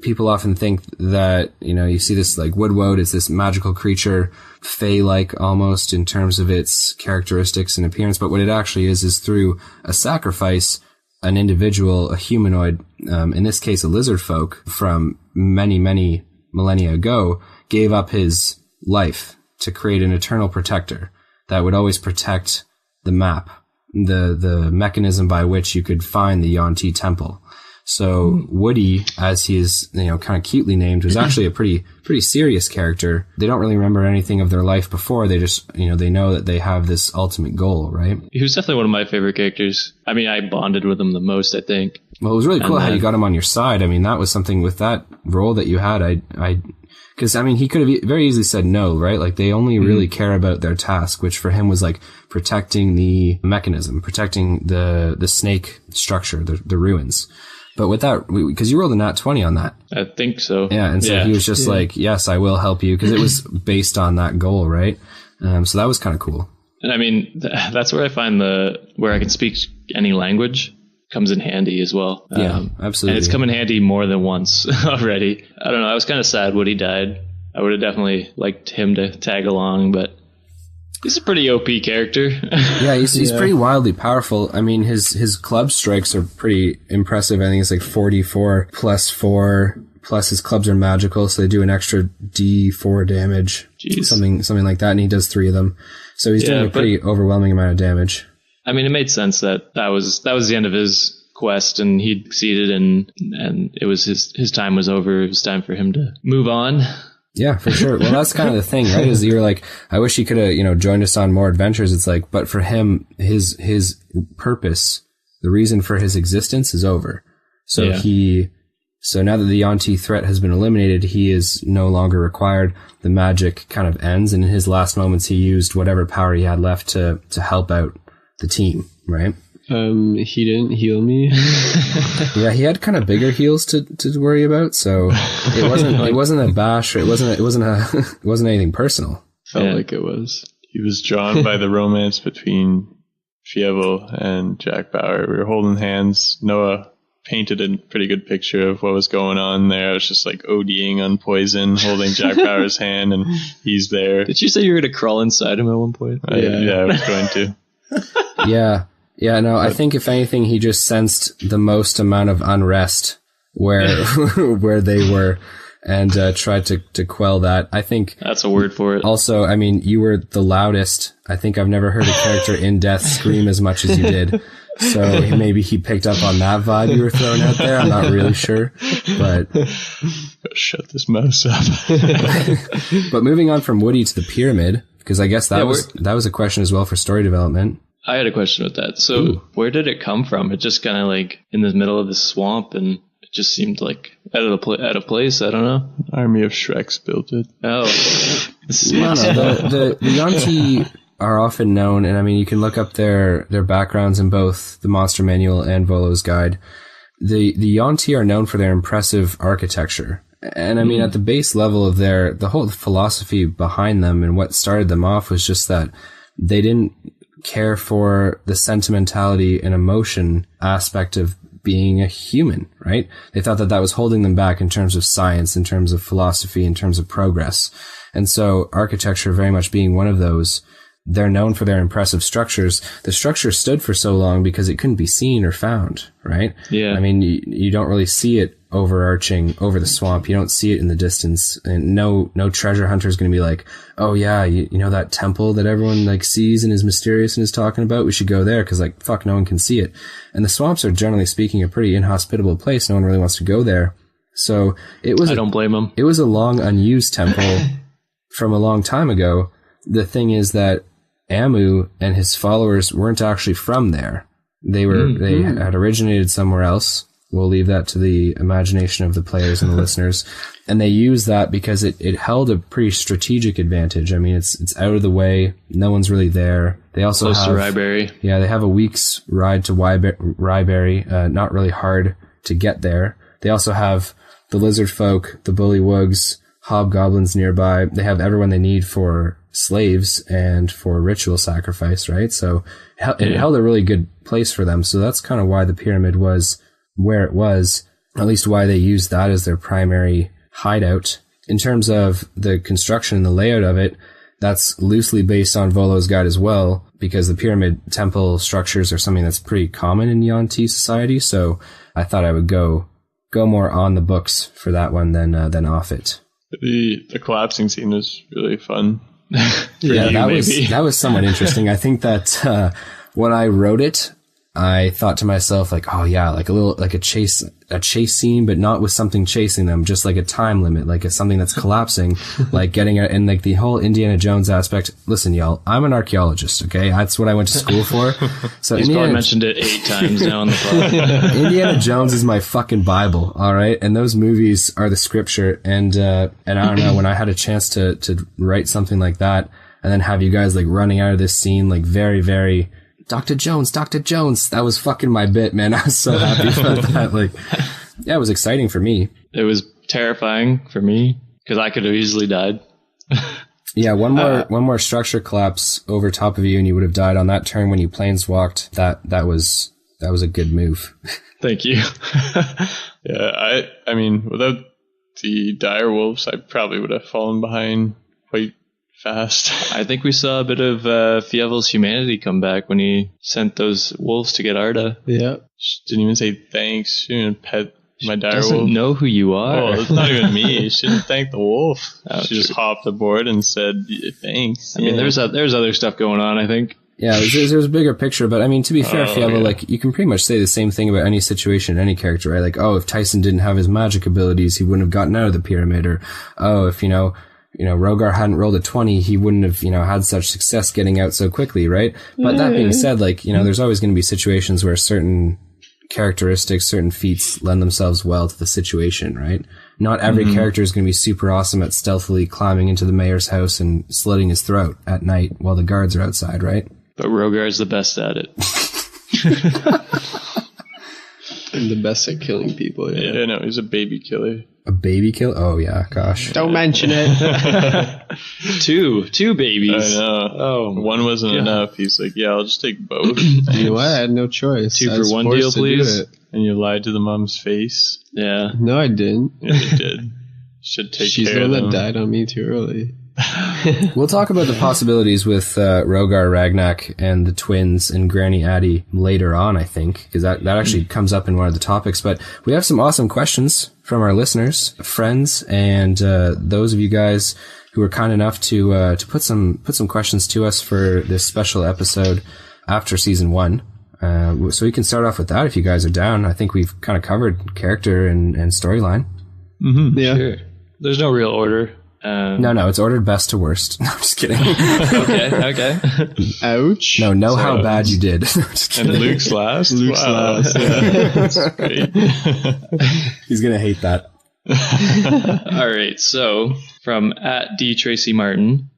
[SPEAKER 3] People often think that, you see this like Woodwode, it's this magical creature, fey-like almost in terms of its characteristics and appearance. But what it actually is through a sacrifice, an individual, a humanoid, in this case a lizard folk from many, many millennia ago, gave up his life to create an eternal protector that would always protect the map, the mechanism by which you could find the Yuan-Ti temple. So Woody, as he is, kind of cutely named, was actually a pretty serious character. They don't really remember anything of their life before. They just, they know that they have this ultimate goal, right?
[SPEAKER 1] He was definitely one of my favorite characters. I mean, I bonded with him the most, I think.
[SPEAKER 3] Well, it was really cool how you got him on your side. I mean, that was something with that role that you had. Because, he could have very easily said no, right? Like, they only really care about their task, which for him was like protecting the mechanism, protecting the snake structure, the ruins. But with that, because you rolled a nat 20 on that.
[SPEAKER 1] I think so.
[SPEAKER 3] Yeah, and so he was just like, yes, I will help you, because it was based on that goal, right? So that was kind of cool.
[SPEAKER 1] And I mean, that's where I find where I can speak any language comes in handy as well.
[SPEAKER 3] Yeah, absolutely.
[SPEAKER 1] And it's come in handy more than once already. I don't know. I was kind of sad when he died. I would have definitely liked him to tag along, but he's a pretty OP character.
[SPEAKER 3] Yeah, he's pretty wildly powerful. I mean, his club strikes are pretty impressive. I think it's like 44 plus 4, plus his clubs are magical, so they do an extra D4 damage.
[SPEAKER 1] Jeez.
[SPEAKER 3] Something like that, and he does 3 of them. So he's doing a pretty overwhelming amount of damage.
[SPEAKER 1] I mean, it made sense that was the end of his quest, and he'd succeeded, and it was his time was over. It was time for him to move on.
[SPEAKER 3] Yeah, for sure. Well, that's kind of the thing, right? Is you're like, I wish he could have, joined us on more adventures. It's like, but for him, his purpose, the reason for his existence is over. So so now that the Yuan-Ti threat has been eliminated, he is no longer required. The magic kind of ends, and in his last moments, he used whatever power he had left to help out the team, right?
[SPEAKER 4] He didn't heal me.
[SPEAKER 3] Yeah, he had kind of bigger heals to worry about, so it wasn't a bash. It wasn't anything personal.
[SPEAKER 4] Felt like it was.
[SPEAKER 2] He was drawn by the romance between Fievel and Jack Bauer. We were holding hands. Noah painted a pretty good picture of what was going on there. I was just like ODing on poison, holding Jack Bauer's hand, and he's there.
[SPEAKER 1] Did you say you were going to crawl inside him at one point?
[SPEAKER 2] Yeah, I was going to.
[SPEAKER 3] Yeah, no, I think if anything, he just sensed the most amount of unrest where they were, and tried to quell that. I think
[SPEAKER 1] that's a word for it.
[SPEAKER 3] Also, I mean, you were the loudest. I think I've never heard a character in Death scream as much as you did. So maybe he picked up on that vibe you were throwing out there. I'm not really sure, but
[SPEAKER 2] shut this mouse up.
[SPEAKER 3] But moving on from Woody to the pyramid, because I guess that was a question as well for story development.
[SPEAKER 1] I had a question with that. So where did it come from? It just kind of like in the middle of the swamp, and it just seemed like out of place. I don't know.
[SPEAKER 2] Army of Shreks built it.
[SPEAKER 1] Oh,
[SPEAKER 3] the Yuan-Ti are often known, and I mean, you can look up their backgrounds in both the Monster Manual and Volo's Guide. The Yuan-Ti are known for their impressive architecture. And I mean, at the base level of the whole philosophy behind them and what started them off was just that they didn't care for the sentimentality and emotion aspect of being a human, right? They thought that was holding them back in terms of science, in terms of philosophy, in terms of progress. And so architecture very much being one of those, they're known for their impressive structures. The structure stood for so long because it couldn't be seen or found, right?
[SPEAKER 1] Yeah.
[SPEAKER 3] I mean, you don't really see it overarching over the swamp. You don't see it in the distance, and no treasure hunter is going to be like, oh yeah, you know that temple that everyone like sees and is mysterious and is talking about? We should go there, because like, fuck, no one can see it. And the swamps are generally speaking a pretty inhospitable place. No one really wants to go there. So I
[SPEAKER 1] don't blame them.
[SPEAKER 3] It was a long unused temple from a long time ago. The thing is that Amu and his followers weren't actually from there. They had originated somewhere else. We'll leave that to the imagination of the players and the listeners. And they use that because it held a pretty strategic advantage. I mean, it's out of the way. No one's really there. They also
[SPEAKER 1] close to Ryberry.
[SPEAKER 3] Yeah, they have a week's ride to Ryberry. Not really hard to get there. They also have the lizard folk, the bullywugs, hobgoblins nearby. They have everyone they need for slaves and for ritual sacrifice, right? So it held a really good place for them. So that's kind of why the pyramid was where it was, at least why they used that as their primary hideout. In terms of the construction and the layout of it, that's loosely based on Volo's Guide as well, because the pyramid temple structures are something that's pretty common in Yuan-Ti society. So I thought I would go more on the books for that one than off it.
[SPEAKER 2] The collapsing scene was really fun.
[SPEAKER 3] That was somewhat interesting. I think that when I wrote it, I thought to myself, like, oh yeah, like a chase scene, but not with something chasing them, just like a time limit, like something that's collapsing, like getting it, and like the whole Indiana Jones aspect. Listen, y'all, I'm an archaeologist, okay? That's what I went to school for. So
[SPEAKER 1] he's probably mentioned it 8 times now on the pod.
[SPEAKER 3] Indiana Jones is my fucking Bible, all right? And those movies are the scripture. And I don't know, when I had a chance to write something like that, and then have you guys like running out of this scene, like very, very Dr. Jones, that was fucking my bit, man. I was so happy about that. Like, yeah, it was exciting for me.
[SPEAKER 1] It was terrifying for me because I could have easily died.
[SPEAKER 3] Yeah, one more structure collapse over top of you and you would have died on that turn when you planeswalked. That was a good move.
[SPEAKER 1] Thank you.
[SPEAKER 2] Yeah, I mean, without the dire wolves, I probably would have fallen behind quite fast.
[SPEAKER 1] I think we saw a bit of Fievel's humanity come back when he sent those wolves to get Arda.
[SPEAKER 4] Yeah.
[SPEAKER 2] She didn't even say thanks. She didn't even pet my dire wolf.
[SPEAKER 1] Doesn't know who you are.
[SPEAKER 2] Oh, it's not even me. She didn't thank the wolf.
[SPEAKER 1] Oh,
[SPEAKER 2] she just hopped aboard and said thanks.
[SPEAKER 1] I mean, there's other stuff going on, I think.
[SPEAKER 3] Yeah, there's a bigger picture, but I mean, to be fair, Fievel, like, you can pretty much say the same thing about any situation, any character, right? Like, oh, if Tyson didn't have his magic abilities, he wouldn't have gotten out of the pyramid, or, oh, if, Rogar hadn't rolled a 20, he wouldn't have, had such success getting out so quickly, right? But that being said, like, there's always going to be situations where certain characteristics, certain feats lend themselves well to the situation, right? Not every character is going to be super awesome at stealthily climbing into the mayor's house and slitting his throat at night while the guards are outside, right?
[SPEAKER 1] But Rogar is the best at it.
[SPEAKER 4] And the best at killing people, yeah.
[SPEAKER 2] Yeah, no, he's a baby killer.
[SPEAKER 3] A baby kill? Oh, yeah, gosh.
[SPEAKER 4] Don't mention it.
[SPEAKER 1] Two babies.
[SPEAKER 2] I know.
[SPEAKER 1] Oh,
[SPEAKER 2] one wasn't enough. He's like, yeah, I'll just take both.
[SPEAKER 4] You know what? I had no choice.
[SPEAKER 1] 2 for 1 deal, please.
[SPEAKER 2] And you lied to the mom's face.
[SPEAKER 1] Yeah.
[SPEAKER 4] No, I didn't.
[SPEAKER 2] Yeah, you did. Should take
[SPEAKER 4] She's
[SPEAKER 2] care of them.
[SPEAKER 4] the one that died on me too early.
[SPEAKER 3] We'll talk about the possibilities with Rogar, Ragnak, and the twins and Granny Addie later on, I think, because that actually comes up in one of the topics. But we have some awesome questions from our listeners, friends, and those of you guys who were kind enough to put some questions to us for this special episode after season 1. So we can start off with that if you guys are down. I think we've kind of covered character and storyline.
[SPEAKER 1] Mm-hmm,
[SPEAKER 4] yeah.
[SPEAKER 1] Sure. There's no real order.
[SPEAKER 3] No, it's ordered best to worst. No, I'm just kidding.
[SPEAKER 1] Okay.
[SPEAKER 4] Ouch.
[SPEAKER 3] No, how bad you did. Just
[SPEAKER 2] and Luke's last?
[SPEAKER 4] Luke's last, yeah.
[SPEAKER 2] That's great.
[SPEAKER 3] He's going to hate that.
[SPEAKER 1] All right, so from @DTracyMartin,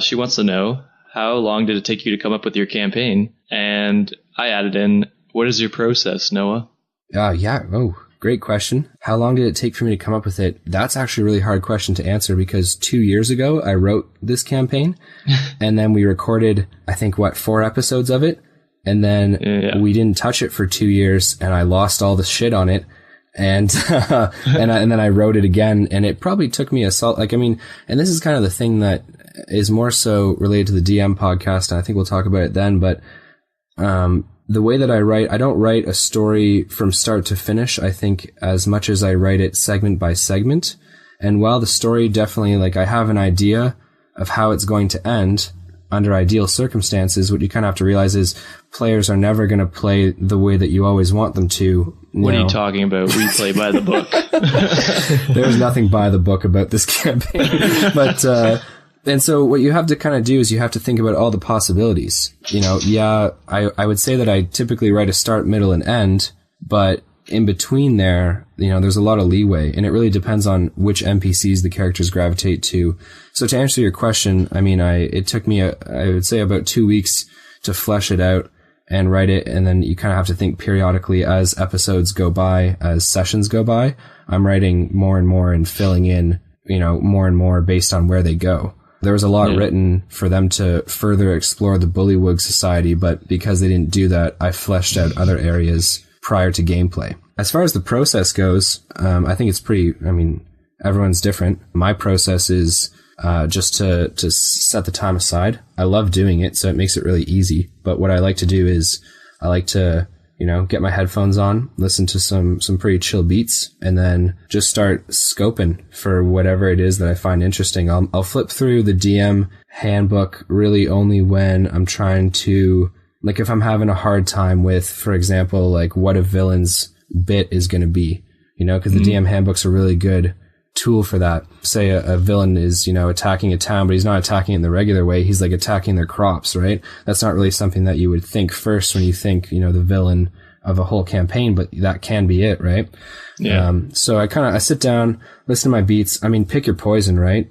[SPEAKER 1] she wants to know, how long did it take you to come up with your campaign? And I added in, what is your process, Noah?
[SPEAKER 3] Great question. How long did it take for me to come up with it? That's actually a really hard question to answer because 2 years ago, I wrote this campaign and then we recorded, I think, 4 episodes of it. And then we didn't touch it for 2 years and I lost all the shit on it. And, and then I wrote it again and it probably took me and this is kind of the thing that is more so related to the DM podcast. And I think we'll talk about it then, but, the way that I write, I don't write a story from start to finish, I think, as much as I write it segment by segment. And while the story definitely, I have an idea of how it's going to end under ideal circumstances, what you kind of have to realize is players are never going to play the way that you always want them to.
[SPEAKER 1] What are you talking about? We play by the book.
[SPEAKER 3] There's nothing by the book about this campaign. But, and so what you have to kind of do is you have to think about all the possibilities. I would say that I typically write a start, middle, and end, but in between there, there's a lot of leeway, and it really depends on which NPCs the characters gravitate to. So to answer your question, it took me, I would say, about 2 weeks to flesh it out and write it, and then you kind of have to think periodically as episodes go by, as sessions go by. I'm writing more and more and filling in, more and more based on where they go. there was a lot written for them to further explore the Bullywug Society, but because they didn't do that, I fleshed out other areas prior to gameplay. As far as the process goes, I think it's everyone's different. My process is just to set the time aside. I love doing it, so it makes it really easy. But what I like to do is I like to, get my headphones on, listen to some pretty chill beats, and then just start scoping for whatever it is that I find interesting. I'll flip through the DM handbook really only when I'm trying to, like, if I'm having a hard time with, for example, like what a villain's bit is going to be, because the DM handbook's a really good tool for that. Say a villain is, attacking a town, but he's not attacking it in the regular way. He's like attacking their crops, right? That's not really something that you would think first when you think, the villain of a whole campaign, but that can be it, right?
[SPEAKER 1] Yeah.
[SPEAKER 3] So I sit down, listen to my beats. Pick your poison, right?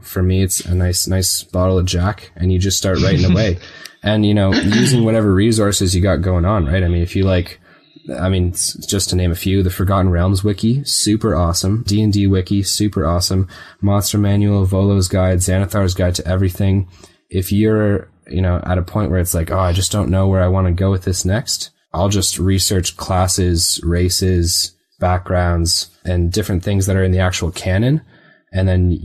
[SPEAKER 3] For me, it's a nice bottle of Jack, and you just start writing away. And, using whatever resources you got going on, right? If you just to name a few, the Forgotten Realms wiki, super awesome. D&D wiki, super awesome. Monster Manual, Volo's Guide, Xanathar's Guide to Everything. If you're, at a point where it's like, I just don't know where I want to go with this next, I'll just research classes, races, backgrounds, and different things that are in the actual canon. And then,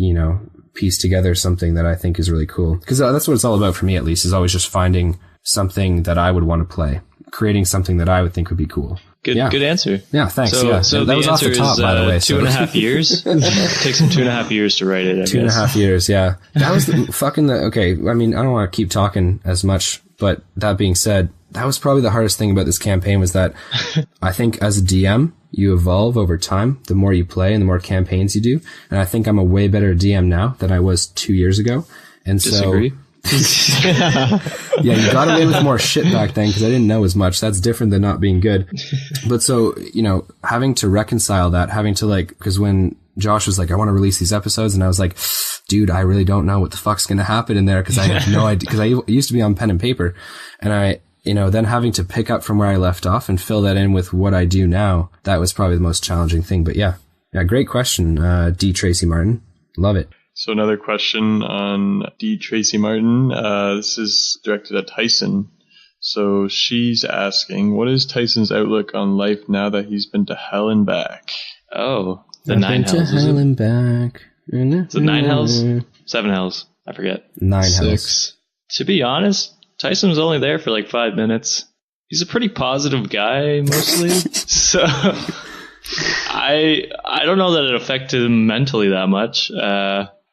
[SPEAKER 3] piece together something that I think is really cool. Because that's what it's all about for me, at least, is always just finding something that I would want to play. Creating something that I would think would be cool.
[SPEAKER 1] Good answer.
[SPEAKER 3] Yeah, thanks.
[SPEAKER 1] So
[SPEAKER 3] that was off the top, by the way.
[SPEAKER 1] 2.5 years. It takes him 2.5 years to write it.
[SPEAKER 3] 2.5 years, yeah. That was okay. I don't want to keep talking as much, but that being said, that was probably the hardest thing about this campaign was that I think as a DM, you evolve over time. The more you play and the more campaigns you do. And I think I'm a way better DM now than I was 2 years ago. And
[SPEAKER 1] Disagree.
[SPEAKER 3] Yeah, you got away with more shit back then because I didn't know as much. That's different than not being good. But so, having to reconcile that, because when Josh was like, I want to release these episodes, and I was like, dude, I really don't know what the fuck's going to happen in there because I have no idea, because I used to be on pen and paper, and I, then having to pick up from where I left off and fill that in with what I do now, that was probably the most challenging thing. But yeah, great question, D. Tracy Martin. Love it.
[SPEAKER 2] So another question on D. Tracy Martin. This is directed at Tyson. So she's asking, what is Tyson's outlook on life now that he's been to hell and back?
[SPEAKER 1] Oh, the 9 hells.
[SPEAKER 3] To hell and back.
[SPEAKER 1] Is it 9 hells? 7 hells. I forget.
[SPEAKER 3] 9
[SPEAKER 4] 6.
[SPEAKER 3] hells.
[SPEAKER 1] To be honest, Tyson was only there for like 5 minutes. He's a pretty positive guy, mostly. So I don't know that it affected him mentally that much.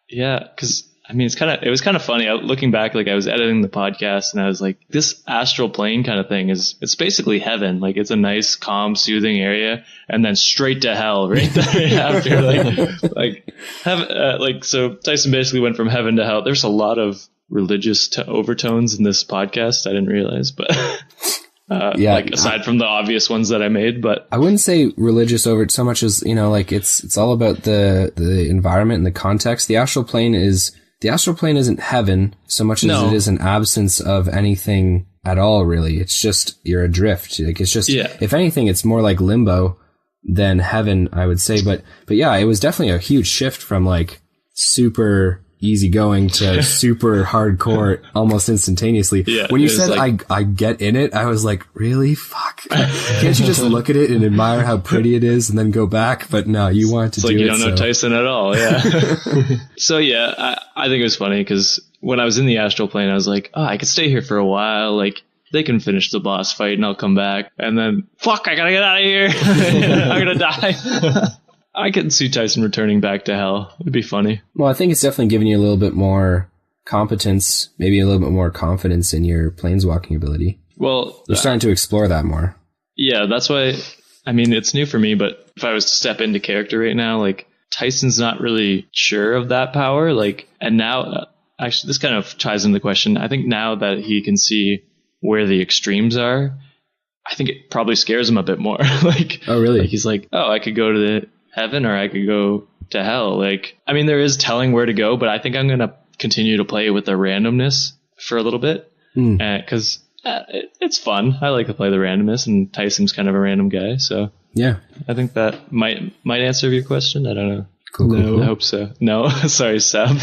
[SPEAKER 1] Yeah, because it was kind of funny. Looking back, like I was editing the podcast and I was like, this astral plane kind of thing it's basically heaven. Like it's a nice, calm, soothing area, and then straight to hell right after. So Tyson basically went from heaven to hell. There's a lot of religious overtones in this podcast. I didn't realize, but aside from the obvious ones that I made, but
[SPEAKER 3] I wouldn't say religious over so much as, it's all about the environment and the context. The astral plane isn't heaven so much as it is an absence of anything at all, really. It's just, you're adrift. Like it's just, if anything, it's more like limbo than heaven, I would say. But yeah, it was definitely a huge shift from like super easygoing to super hardcore almost instantaneously. Yeah, when you said I get in it, I was like, really? Fuck. Can't you just look at it and admire how pretty it is and then go back? But no, you want to do it.
[SPEAKER 1] You don't know Tyson at all. Yeah. So yeah, I think it was funny because when I was in the astral plane, I was like, I could stay here for a while. Like they can finish the boss fight and I'll come back. And then fuck, I gotta get out of here. I'm gonna die. I can see Tyson returning back to hell. It'd be funny.
[SPEAKER 3] Well, I think it's definitely giving you a little bit more competence, maybe a little bit more confidence in your planeswalking ability.
[SPEAKER 1] Well,
[SPEAKER 3] you're starting to explore that more.
[SPEAKER 1] Yeah, that's why, it's new for me, but if I was to step into character right now, like, Tyson's not really sure of that power. Like, and now, actually, this kind of ties into the question. I think now that he can see where the extremes are, I think it probably scares him a bit more. Like,
[SPEAKER 3] oh, really?
[SPEAKER 1] Like he's like, I could go to the heaven or I could go to hell. Like, there is telling where to go, but I think I'm going to continue to play with the randomness for a little bit because it's fun. I like to play the randomness, and Tyson's kind of a random guy. So
[SPEAKER 3] yeah,
[SPEAKER 1] I think that might answer your question. I don't know.
[SPEAKER 3] Cool.
[SPEAKER 1] I hope so. No, sorry, Sab.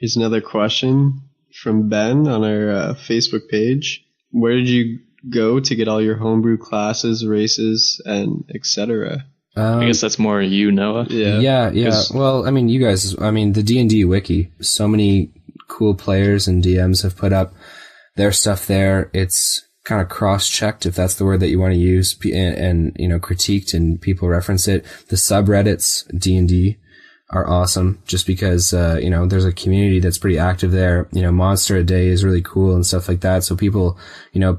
[SPEAKER 4] Here's another question from Ben on our Facebook page. Where did you go to get all your homebrew classes, races, and etc.?
[SPEAKER 1] I guess that's more you, Noah.
[SPEAKER 3] Yeah. Well, I mean, you guys, the D&D wiki, so many cool players and DMs have put up their stuff there. It's kind of cross-checked, if that's the word that you want to use, and critiqued, and people reference it. The subreddits, D&D, are awesome just because, there's a community that's pretty active there. Monster a Day is really cool and stuff like that. So people,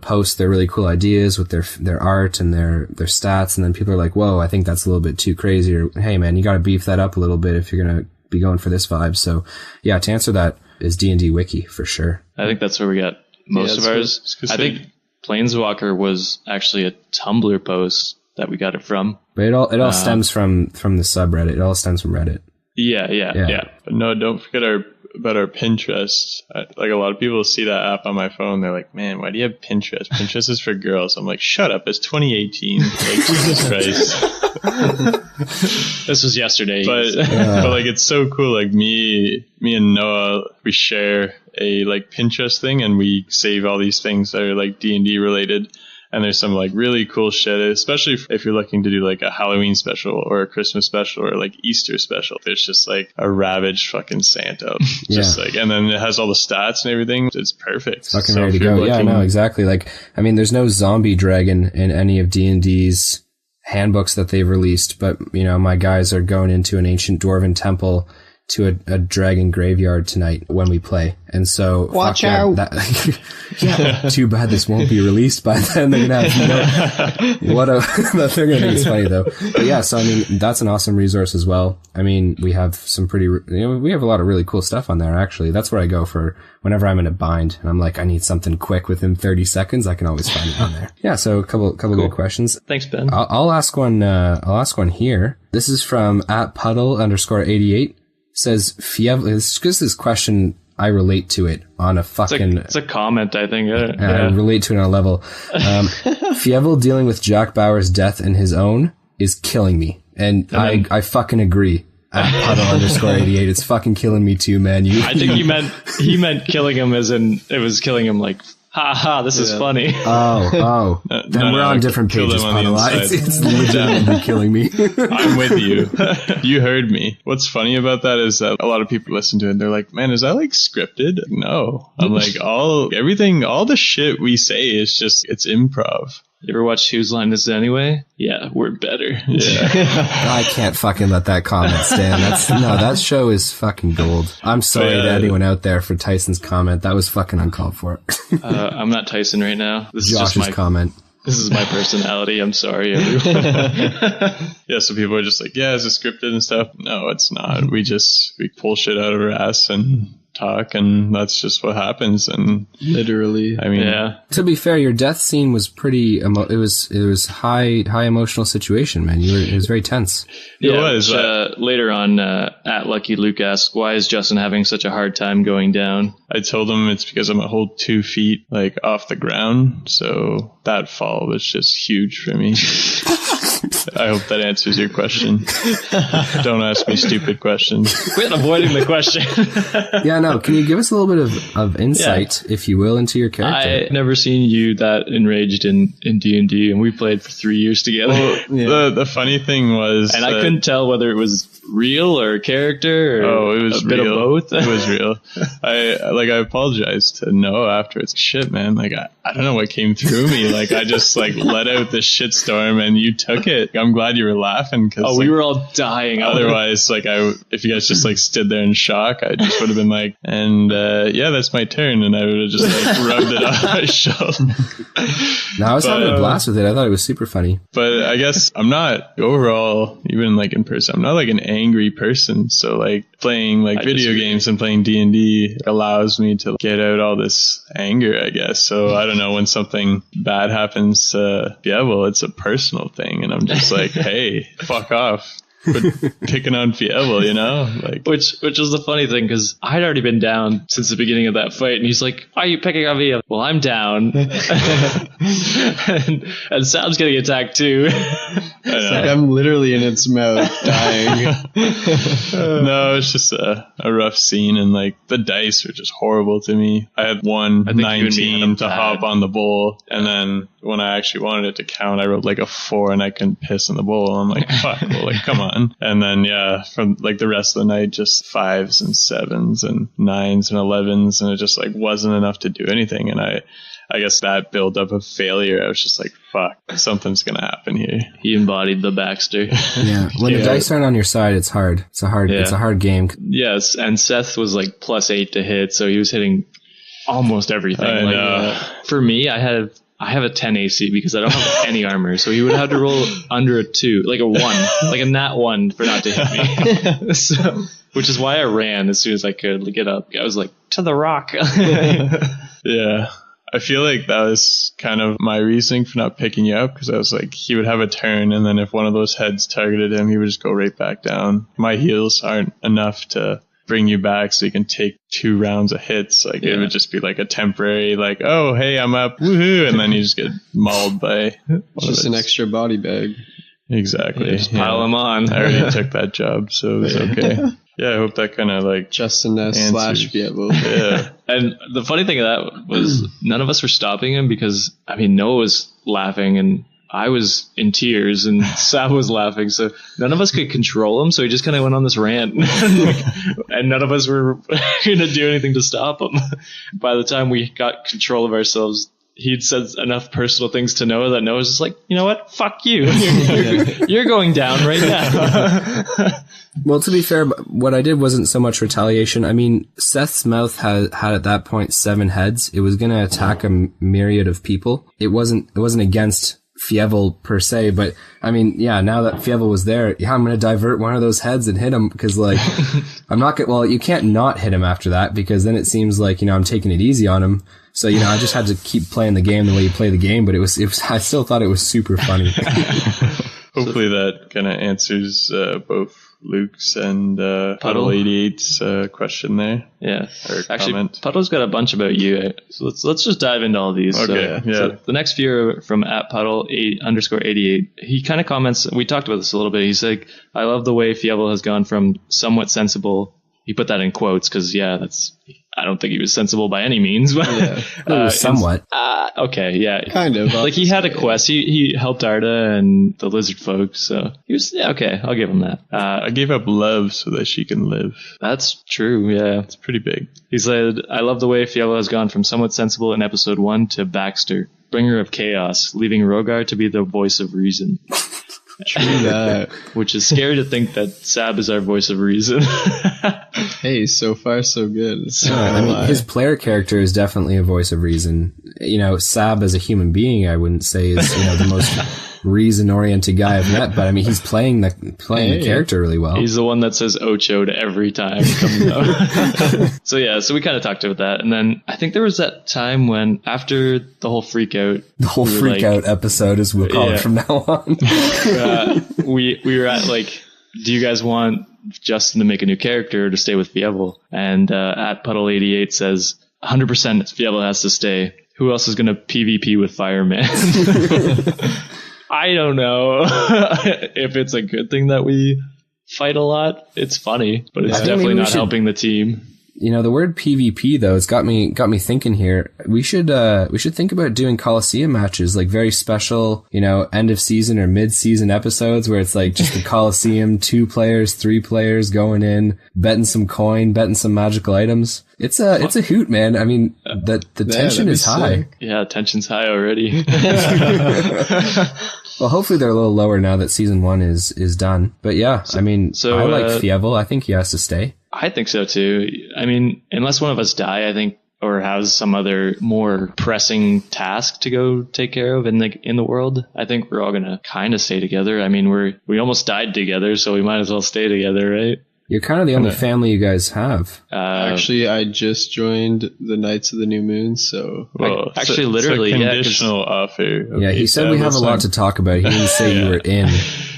[SPEAKER 3] post their really cool ideas with their art and their stats. And then people are like, whoa, I think that's a little bit too crazy. Or, hey man, you got to beef that up a little bit if you're going to be going for this vibe. So yeah, to answer that is D&D Wiki for sure.
[SPEAKER 1] I think that's where we got most of ours. I think Planeswalker was actually a Tumblr post that we got it from.
[SPEAKER 3] But it all stems from the subreddit. It all stems from Reddit.
[SPEAKER 1] Yeah.
[SPEAKER 2] But no, don't forget about our Pinterest. Like a lot of people see that app on my phone. They're like, man, why do you have Pinterest? Pinterest is for girls. I'm like, shut up. It's 2018. Like, Jesus Christ.
[SPEAKER 1] This was yesterday.
[SPEAKER 2] But like, it's so cool. Like me and Noah, we share a like Pinterest thing, and we save all these things that are like D&D related. And there's some like really cool shit, especially if you're looking to do like a Halloween special or a Christmas special or like Easter special. There's just like a ravaged fucking Santa. And then it has all the stats and everything. It's perfect.
[SPEAKER 3] It's fucking ready to go. Yeah, no, exactly. Like, I mean, there's no zombie dragon in any of D&D's handbooks that they've released, but my guys are going into an ancient dwarven temple to a dragon graveyard tonight when we play. And so
[SPEAKER 4] watch out.
[SPEAKER 3] Yeah, too bad this won't be released by then. They're gonna have they're gonna think it's funny though. But yeah, so I mean, that's an awesome resource as well. I mean, we have some we have a lot of really cool stuff on there actually. That's where I go for whenever I'm in a bind and I'm like, I need something quick within 30 seconds. I can always find it on there. Yeah, so a couple good questions.
[SPEAKER 1] Thanks, Ben.
[SPEAKER 3] I'll ask one here. This is from @puddle_88. Says Fievel. This question, I relate to it on a fucking.
[SPEAKER 1] It's a comment, I think.
[SPEAKER 3] I relate to it on a level. Fievel dealing with Jack Bauer's death and his own is killing me, and I fucking agree. @puddle_88. It's fucking killing me too, man.
[SPEAKER 1] I think he meant killing him as in it was killing him like. Ha ha, this is funny.
[SPEAKER 3] Oh. Then we're on different pages, Puddle. It's legitimately killing me.
[SPEAKER 2] I'm with you. You heard me. What's funny about that is that a lot of people listen to it and they're like, man, is that like scripted? No. I'm like, all the shit we say is just, it's improv.
[SPEAKER 1] You ever watch Whose Line Is It Anyway? Yeah, we're better.
[SPEAKER 2] Yeah.
[SPEAKER 3] I can't fucking let that comment stand. That show is fucking gold. I'm sorry to anyone out there for Tyson's comment. That was fucking uncalled for.
[SPEAKER 1] I'm not Tyson right now. This
[SPEAKER 3] Josh's
[SPEAKER 1] is just my
[SPEAKER 3] comment.
[SPEAKER 1] This is my personality. I'm sorry, everyone.
[SPEAKER 2] Yeah, so people are just like, yeah, is it scripted and stuff? No, it's not. We pull shit out of our ass and talk, and that's just what happens. And
[SPEAKER 4] literally,
[SPEAKER 2] I mean,
[SPEAKER 1] yeah.
[SPEAKER 3] To be fair, your death scene was pretty. It was high emotional situation, man. It was very tense.
[SPEAKER 2] It was.
[SPEAKER 1] Later on, @LuckyLuke asked, "Why is Justin having such a hard time going down?"
[SPEAKER 2] I told him it's because I'm a whole 2 feet like off the ground, so that fall was just huge for me. I hope that answers your question. Don't ask me stupid questions.
[SPEAKER 1] Quit avoiding the question.
[SPEAKER 3] Yeah, no. Can you give us a little bit of insight, if you will, into your character?
[SPEAKER 1] I've never seen you that enraged in D&D, and we played for 3 years together.
[SPEAKER 2] Well, the funny thing was,
[SPEAKER 1] and I couldn't tell whether it was real or character. Or
[SPEAKER 2] it was
[SPEAKER 1] a bit of both.
[SPEAKER 2] It was real. I apologized to Noah afterwards. Shit, man. Like I don't know what came through me. Like I just like let out this shitstorm, and you took it. I'm glad you were laughing because
[SPEAKER 1] we were all dying.
[SPEAKER 2] Otherwise, like if you guys just like stood there in shock, I just would have been like, and yeah, that's my turn, and I would have just like rubbed it off my shoulder.
[SPEAKER 3] No, I was having a blast with it. I thought it was super funny.
[SPEAKER 2] But I guess I'm not overall, even like in person, I'm not like an angry person. So like playing like video games and playing D&D allows me to get out all this anger, I guess. So I don't know, when something bad happens to Fievel, it's a personal thing, and I'm just like, hey, fuck off. Quit picking on Fievel, you know? Like,
[SPEAKER 1] which is the funny thing, because I'd already been down since the beginning of that fight, and he's like, "Why are you picking on me?" Well, I'm down. and Sam's getting attacked too.
[SPEAKER 4] It's like I'm literally in its mouth dying.
[SPEAKER 2] No, it's just a rough scene, and like the dice were just horrible to me. I had 19 to hop on the bowl, and then when I actually wanted it to count, I wrote like a 4 and I couldn't piss in the bowl. I'm like, fuck, well, like, come on. And then, from like the rest of the night, just 5s and 7s and 9s and 11s, and it just like wasn't enough to do anything. And I guess that build up of failure, I was just like, fuck, something's going to happen here.
[SPEAKER 1] He embodied the Baxter.
[SPEAKER 3] Yeah. When the dice aren't on your side, it's hard. It's a hard game.
[SPEAKER 1] Yes. And Seth was like +8 to hit. So he was hitting almost everything.
[SPEAKER 2] I know.
[SPEAKER 1] For me, I have a 10 AC because I don't have any armor. So he would have to roll under a 2, like a 1, like a nat 1 for not to hit me. So, which is why I ran as soon as I could get up. I was like, to the rock.
[SPEAKER 2] Yeah. I feel like that was kind of my reasoning for not picking you up, because I was like, he would have a turn, and then if one of those heads targeted him, he would just go right back down. My heals aren't enough to bring you back so you can take 2 rounds of hits. Like, it would just be like a temporary, like, oh, hey, I'm up, woohoo, and then you just get mauled by
[SPEAKER 4] just an extra body bag.
[SPEAKER 2] Exactly.
[SPEAKER 1] Just pile them on.
[SPEAKER 2] I already took that job, so it was okay. Yeah, I hope that kind of like
[SPEAKER 4] Justin Ness / Fievel.
[SPEAKER 2] Yeah.
[SPEAKER 1] And the funny thing of that was none of us were stopping him because, I mean, Noah was laughing and I was in tears and Sab was laughing. So none of us could control him. So he just kind of went on this rant and none of us were going to do anything to stop him. By the time we got control of ourselves, he'd said enough personal things to Noah that Noah's just like, you know what? Fuck you. You're going down right now.
[SPEAKER 3] Well, to be fair, what I did wasn't so much retaliation. I mean, Seth's mouth had at that point 7 heads. It was going to attack a myriad of people. It wasn't against Fievel per se, but I mean, yeah, now that Fievel was there, I'm going to divert one of those heads and hit him because like, you can't not hit him after that because then it seems like, I'm taking it easy on him. So, I just had to keep playing the game the way you play the game, but it was, I still thought it was super funny.
[SPEAKER 2] Hopefully that kind of answers both Luke's and Puddle 88's question there.
[SPEAKER 1] Yeah.
[SPEAKER 2] Or
[SPEAKER 1] actually,
[SPEAKER 2] comment.
[SPEAKER 1] Puddle's got a bunch about you. So let's just dive into all these.
[SPEAKER 2] Okay.
[SPEAKER 1] So the next few are from @Puddle_88. He kind of comments. We talked about this a little bit. He's like, I love the way Fievel has gone from somewhat sensible. He put that in quotes because I don't think he was sensible by any means, but
[SPEAKER 3] somewhat.
[SPEAKER 1] Okay, yeah,
[SPEAKER 4] kind of.
[SPEAKER 1] Like he had a quest. He helped Arda and the lizard folk, so he was okay. I'll give him that.
[SPEAKER 2] I gave up love so that she can live.
[SPEAKER 1] That's true. Yeah,
[SPEAKER 2] it's pretty big.
[SPEAKER 1] He said, "I love the way Fievel has gone from somewhat sensible in episode 1 to Baxter, bringer of chaos, leaving Rogar to be the voice of reason."
[SPEAKER 4] True that.
[SPEAKER 1] Which is scary to think that Sab is our voice of reason.
[SPEAKER 4] Hey, so far so good.
[SPEAKER 3] I mean, his player character is definitely a voice of reason. Sab as a human being, I wouldn't say is the most reason-oriented guy I've met, but I mean, he's playing the character really well.
[SPEAKER 1] He's the one that says Ocho to every time he comes out. So we kind of talked about that, and then I think there was that time when after the whole freak out,
[SPEAKER 3] out episode, as we'll call it from now on.
[SPEAKER 1] We were at like, do you guys want Justin to make a new character or to stay with Fievel? And @Puddle88 says 100% Fievel has to stay. Who else is going to PvP with Fireman? I don't know if it's a good thing that we fight a lot. It's funny, but it's definitely not helping the team.
[SPEAKER 3] The word PvP though, it's got me thinking here. We should think about doing Coliseum matches, like very special, end of season or mid season episodes where it's like just the Coliseum, 2 players, 3 players going in, betting some coin, betting some magical items. It's a hoot, man. I mean, the tension is high.
[SPEAKER 1] Sick. Yeah, tension's high already.
[SPEAKER 3] Well, hopefully they're a little lower now that season 1 is done. But yeah, I mean, I like Fievel. I think he has to stay.
[SPEAKER 1] I think so too. I mean, unless one of us die, I think, or has some other more pressing task to go take care of in the world, I think we're all gonna kind of stay together. I mean, we almost died together, so we might as well stay together, right?
[SPEAKER 3] You're kind of the only family you guys have.
[SPEAKER 4] Actually, I just joined the Knights of the New Moon, so...
[SPEAKER 2] Well,
[SPEAKER 1] literally,
[SPEAKER 2] it's a conditional offer.
[SPEAKER 3] Yeah, he said we have a lot to talk about. He didn't say you were in.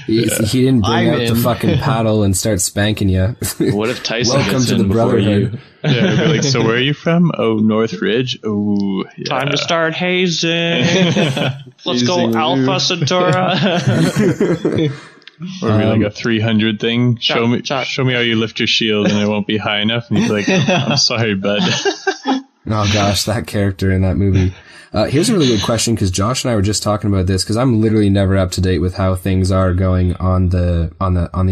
[SPEAKER 3] He didn't bring out the fucking paddle and start spanking you.
[SPEAKER 1] What if Tyson
[SPEAKER 3] Welcome
[SPEAKER 1] gets
[SPEAKER 3] to
[SPEAKER 1] in
[SPEAKER 3] the
[SPEAKER 1] before
[SPEAKER 3] Brotherhood.
[SPEAKER 1] you?
[SPEAKER 2] Yeah, I'd be like, so where are you from? Oh, Northridge. Oh, yeah.
[SPEAKER 1] Time to start hazing. Let's go, Alpha Centauri.
[SPEAKER 2] Or be like a 300 thing. Show me how you lift your shield, and it won't be high enough. And he's like, I'm sorry, bud.
[SPEAKER 3] Oh gosh, that character in that movie. Here's a really good question, because Josh and I were just talking about this, because I'm literally never up to date with how things are going on the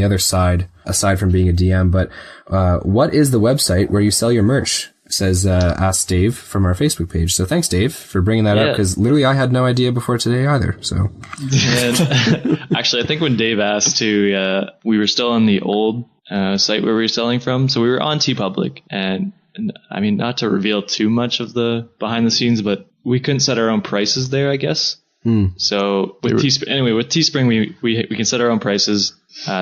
[SPEAKER 3] other side, aside from being a DM. But what is the website where you sell your merch? Says Ask Dave from our Facebook page. So thanks, Dave, for bringing that up, because literally I had no idea before today either. So,
[SPEAKER 1] and, actually, I think when Dave asked too, we were still on the old site where we were selling from, so we were on TeePublic, and I mean, not to reveal too much of the behind the scenes, but we couldn't set our own prices there, I guess. So with Teespring, we can set our own prices.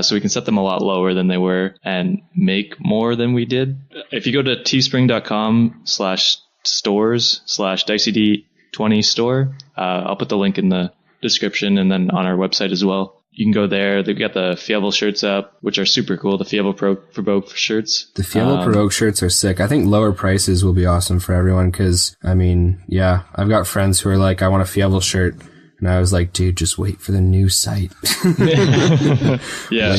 [SPEAKER 1] So we can set them a lot lower than they were and make more than we did. If you go to teespring.com/stores/Dicey D20 store, I'll put the link in the description and then on our website as well. You can go there. They've got the Fievel shirts up, which are super cool. The Fievel Provoke shirts.
[SPEAKER 3] The Fievel Provoke shirts are sick. I think lower prices will be awesome for everyone because, I mean, yeah, I've got friends who are like, I want a Fievel shirt. And I was like, dude, just wait for the new site.
[SPEAKER 1] Yeah.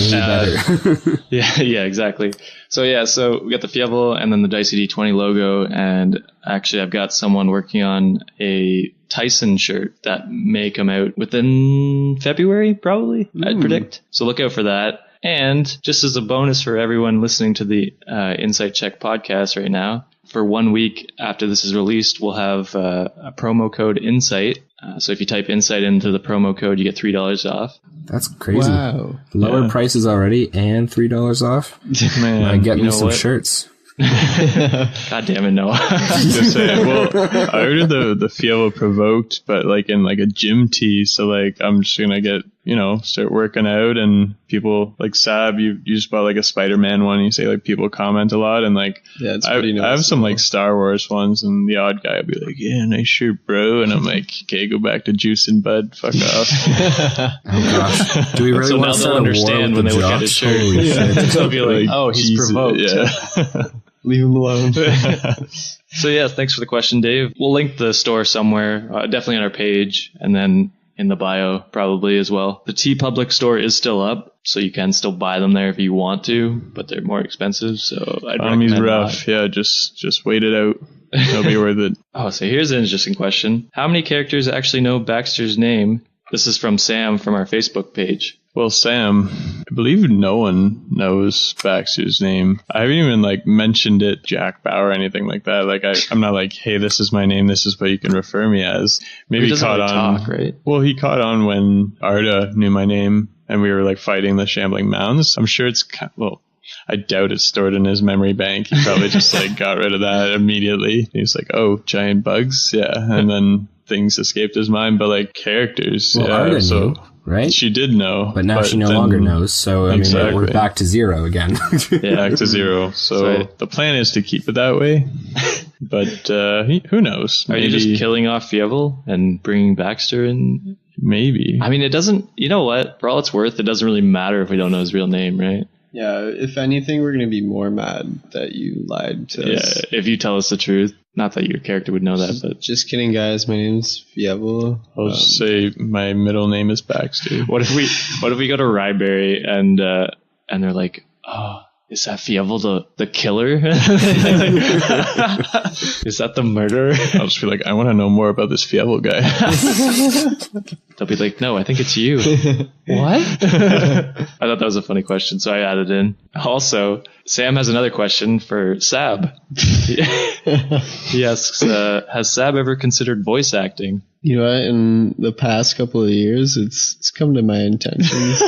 [SPEAKER 1] Yeah, exactly. So we got the Fievel and then the Dicey D20 logo. And actually, I've got someone working on a Tyson shirt that may come out within February, probably, I'd predict. So look out for that. And just as a bonus for everyone listening to the Insight Check podcast right now, for 1 week after this is released, we'll have a promo code INSIGHT. So if you type INSIGHT into the promo code, you get $3 off.
[SPEAKER 3] That's crazy.
[SPEAKER 4] Wow.
[SPEAKER 3] Lower prices already and $3 off.
[SPEAKER 2] Man,
[SPEAKER 3] get me some shirts.
[SPEAKER 1] God damn it, Noah.
[SPEAKER 2] Just saying, well, I ordered the Fievel Provoked, but like in like a gym tee. So like I'm just gonna get, start working out, and people like Sab, you just bought like a Spider-Man one. You say like people comment a lot, and like
[SPEAKER 4] it's pretty
[SPEAKER 2] I have some like Star Wars ones, and the odd guy will be like, yeah, nice shirt, bro, and I'm like, okay, go back to juice and bud, fuck off.
[SPEAKER 3] Oh gosh, do we really want to
[SPEAKER 1] understand when they look at his shirt? They'll be like, oh, he's
[SPEAKER 2] Jesus,
[SPEAKER 1] provoked.
[SPEAKER 2] Yeah.
[SPEAKER 4] Leave him alone.
[SPEAKER 1] So yeah, thanks for the question, Dave. We'll link the store somewhere, definitely on our page, and then in the bio probably as well. The TeePublic store is still up, so you can still buy them there if you want to, but they're more expensive. So I'd recommend
[SPEAKER 2] rough. Yeah, just wait it out. It'll be worth it.
[SPEAKER 1] Oh, so here's an interesting question. How many characters actually know Baxter's name? This is from Sam from our Facebook page.
[SPEAKER 2] Well, Sam, I believe no one knows Baxter's name. I haven't even like mentioned it, Jack Bauer, or anything like that. Like I'm not like, hey, this is my name. This is what you can refer me as. Maybe he caught on.
[SPEAKER 1] Talk, right?
[SPEAKER 2] Well, he caught on when Arda knew my name and we were like fighting the Shambling Mounds. I'm sure it's I doubt it's stored in his memory bank. He probably just like got rid of that immediately. He's like, oh, giant bugs, yeah, and then things escaped his mind. But like characters,
[SPEAKER 3] well, Arda knew. Right?
[SPEAKER 2] She did know.
[SPEAKER 3] But now she no longer knows, so I mean, we're back to zero again.
[SPEAKER 2] Yeah, back to zero. So the plan is to keep it that way, but who knows?
[SPEAKER 1] Are you just killing off Fievel and bringing Baxter in?
[SPEAKER 2] Maybe.
[SPEAKER 1] I mean, it doesn't, you know what? For all it's worth, it doesn't really matter if we don't know his real name, right?
[SPEAKER 4] Yeah, if anything, we're going to be more mad that you lied to us.
[SPEAKER 1] Yeah, if you tell us the truth. Not that your character would know that, but...
[SPEAKER 4] Just kidding, guys. My name's Fievel.
[SPEAKER 2] I'll say my middle name is Baxter.
[SPEAKER 1] What if we go to Ryberry and they're like, oh, is that Fievel the killer? Is that the murderer?
[SPEAKER 2] I'll just be like, I want to know more about this Fievel guy.
[SPEAKER 1] They'll be like, no, I think it's you. What? I thought that was a funny question, so I added in. Also, Sam has another question for Sab. He asks, has Sab ever considered voice acting?
[SPEAKER 4] You know what? In the past couple of years, it's come to my intentions.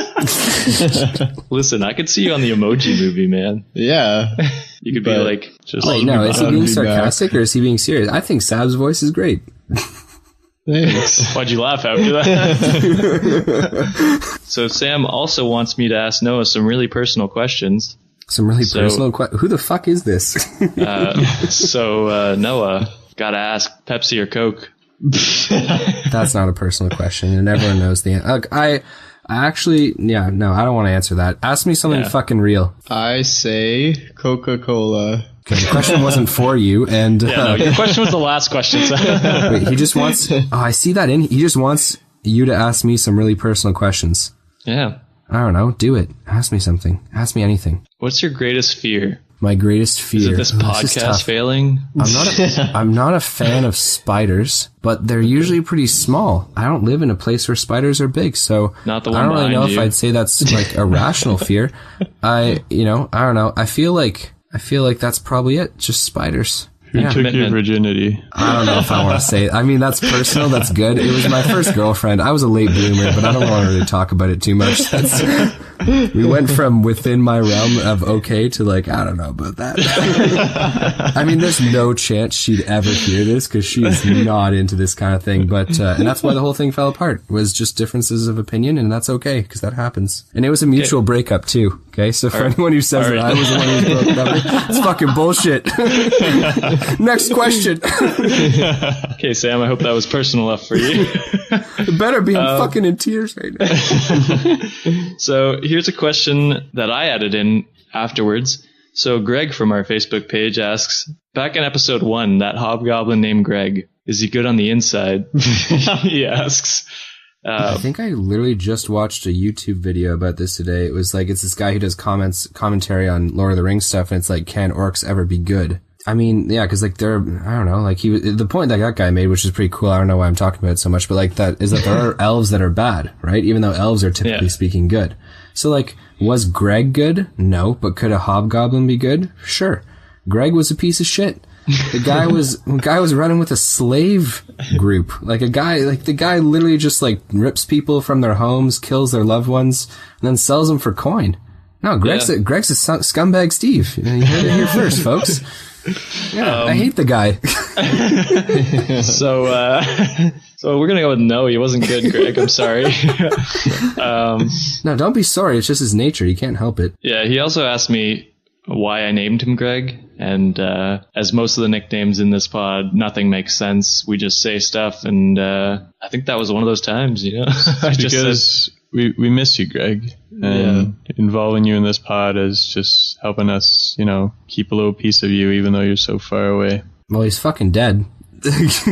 [SPEAKER 1] Listen, I could see you on the Emoji Movie, man.
[SPEAKER 4] Yeah.
[SPEAKER 1] You could be like...
[SPEAKER 3] Just wait, no, is he being sarcastic or is he being serious? I think Sab's voice is great.
[SPEAKER 4] Thanks.
[SPEAKER 1] Why'd you laugh after that? So Sam also wants me to ask Noah some really personal questions.
[SPEAKER 3] Some really personal questions? Who the fuck is this?
[SPEAKER 1] Noah, gotta ask, Pepsi or Coke?
[SPEAKER 3] That's not a personal question, and everyone knows the answer. I don't want to answer that. Ask me something fucking real.
[SPEAKER 4] I say Coca-Cola.
[SPEAKER 3] Okay, the question wasn't for you, and
[SPEAKER 1] your question was the last question. So.
[SPEAKER 3] Wait, he just wants. Oh, I see that in. He just wants you to ask me some really personal questions.
[SPEAKER 1] Yeah.
[SPEAKER 3] I don't know. Do it. Ask me something. Ask me anything.
[SPEAKER 1] What's your greatest fear?
[SPEAKER 3] My greatest fear.
[SPEAKER 1] Is it this podcast failing?
[SPEAKER 3] I'm not a fan of spiders, but they're usually pretty small. I don't live in a place where spiders are big, so
[SPEAKER 1] not the one
[SPEAKER 3] I don't really know
[SPEAKER 1] you.
[SPEAKER 3] if I'd say that's like a rational fear. I don't know. I feel like that's probably it. Just spiders.
[SPEAKER 2] Who took your virginity?
[SPEAKER 3] I don't know if I want to say it. I mean, that's personal. That's good. It was my first girlfriend. I was a late bloomer, but I don't want to really talk about it too much. We went from within my realm of okay to like, I don't know about that. I mean, there's no chance she'd ever hear this because she's not into this kind of thing. But, and that's why the whole thing fell apart, was just differences of opinion, and that's okay because that happens. And it was a mutual breakup too. Okay. So for anyone who says that I was the one who broke up, it's fucking bullshit. Next question.
[SPEAKER 1] Okay, Sam, I hope that was personal enough for you.
[SPEAKER 3] It better be. I'm fucking in tears right now.
[SPEAKER 1] So here's a question that I added in afterwards. So Greg from our Facebook page asks, back in episode 1, that hobgoblin named Greg, is he good on the inside? He asks.
[SPEAKER 3] I think I literally just watched a YouTube video about this today. It was like, it's this guy who does commentary on Lord of the Rings stuff, and it's like, can orcs ever be good? I mean, yeah, because like they're, I don't know, like the point that guy made, which is pretty cool. I don't know why I'm talking about it so much, but like that is that there are elves that are bad, right? Even though elves are typically speaking good. So like, was Greg good? No, but could a hobgoblin be good? Sure. Greg was a piece of shit. The guy was running with a slave group. The guy literally just like rips people from their homes, kills their loved ones, and then sells them for coin. No, Greg's a scumbag Steve. You heard it here first, folks. Yeah, I hate the guy.
[SPEAKER 1] So we're gonna go with no. He wasn't good, Greg. I'm sorry.
[SPEAKER 3] No, don't be sorry. It's just his nature. You can't help it.
[SPEAKER 1] Yeah. He also asked me why I named him Greg, and as most of the nicknames in this pod, nothing makes sense. We just say stuff, and I think that was one of those times.
[SPEAKER 2] Because we miss you, Greg. And involving you in this pod is just helping us, keep a little piece of you, even though you're so far away.
[SPEAKER 3] Well, he's fucking dead.
[SPEAKER 4] No,
[SPEAKER 3] he's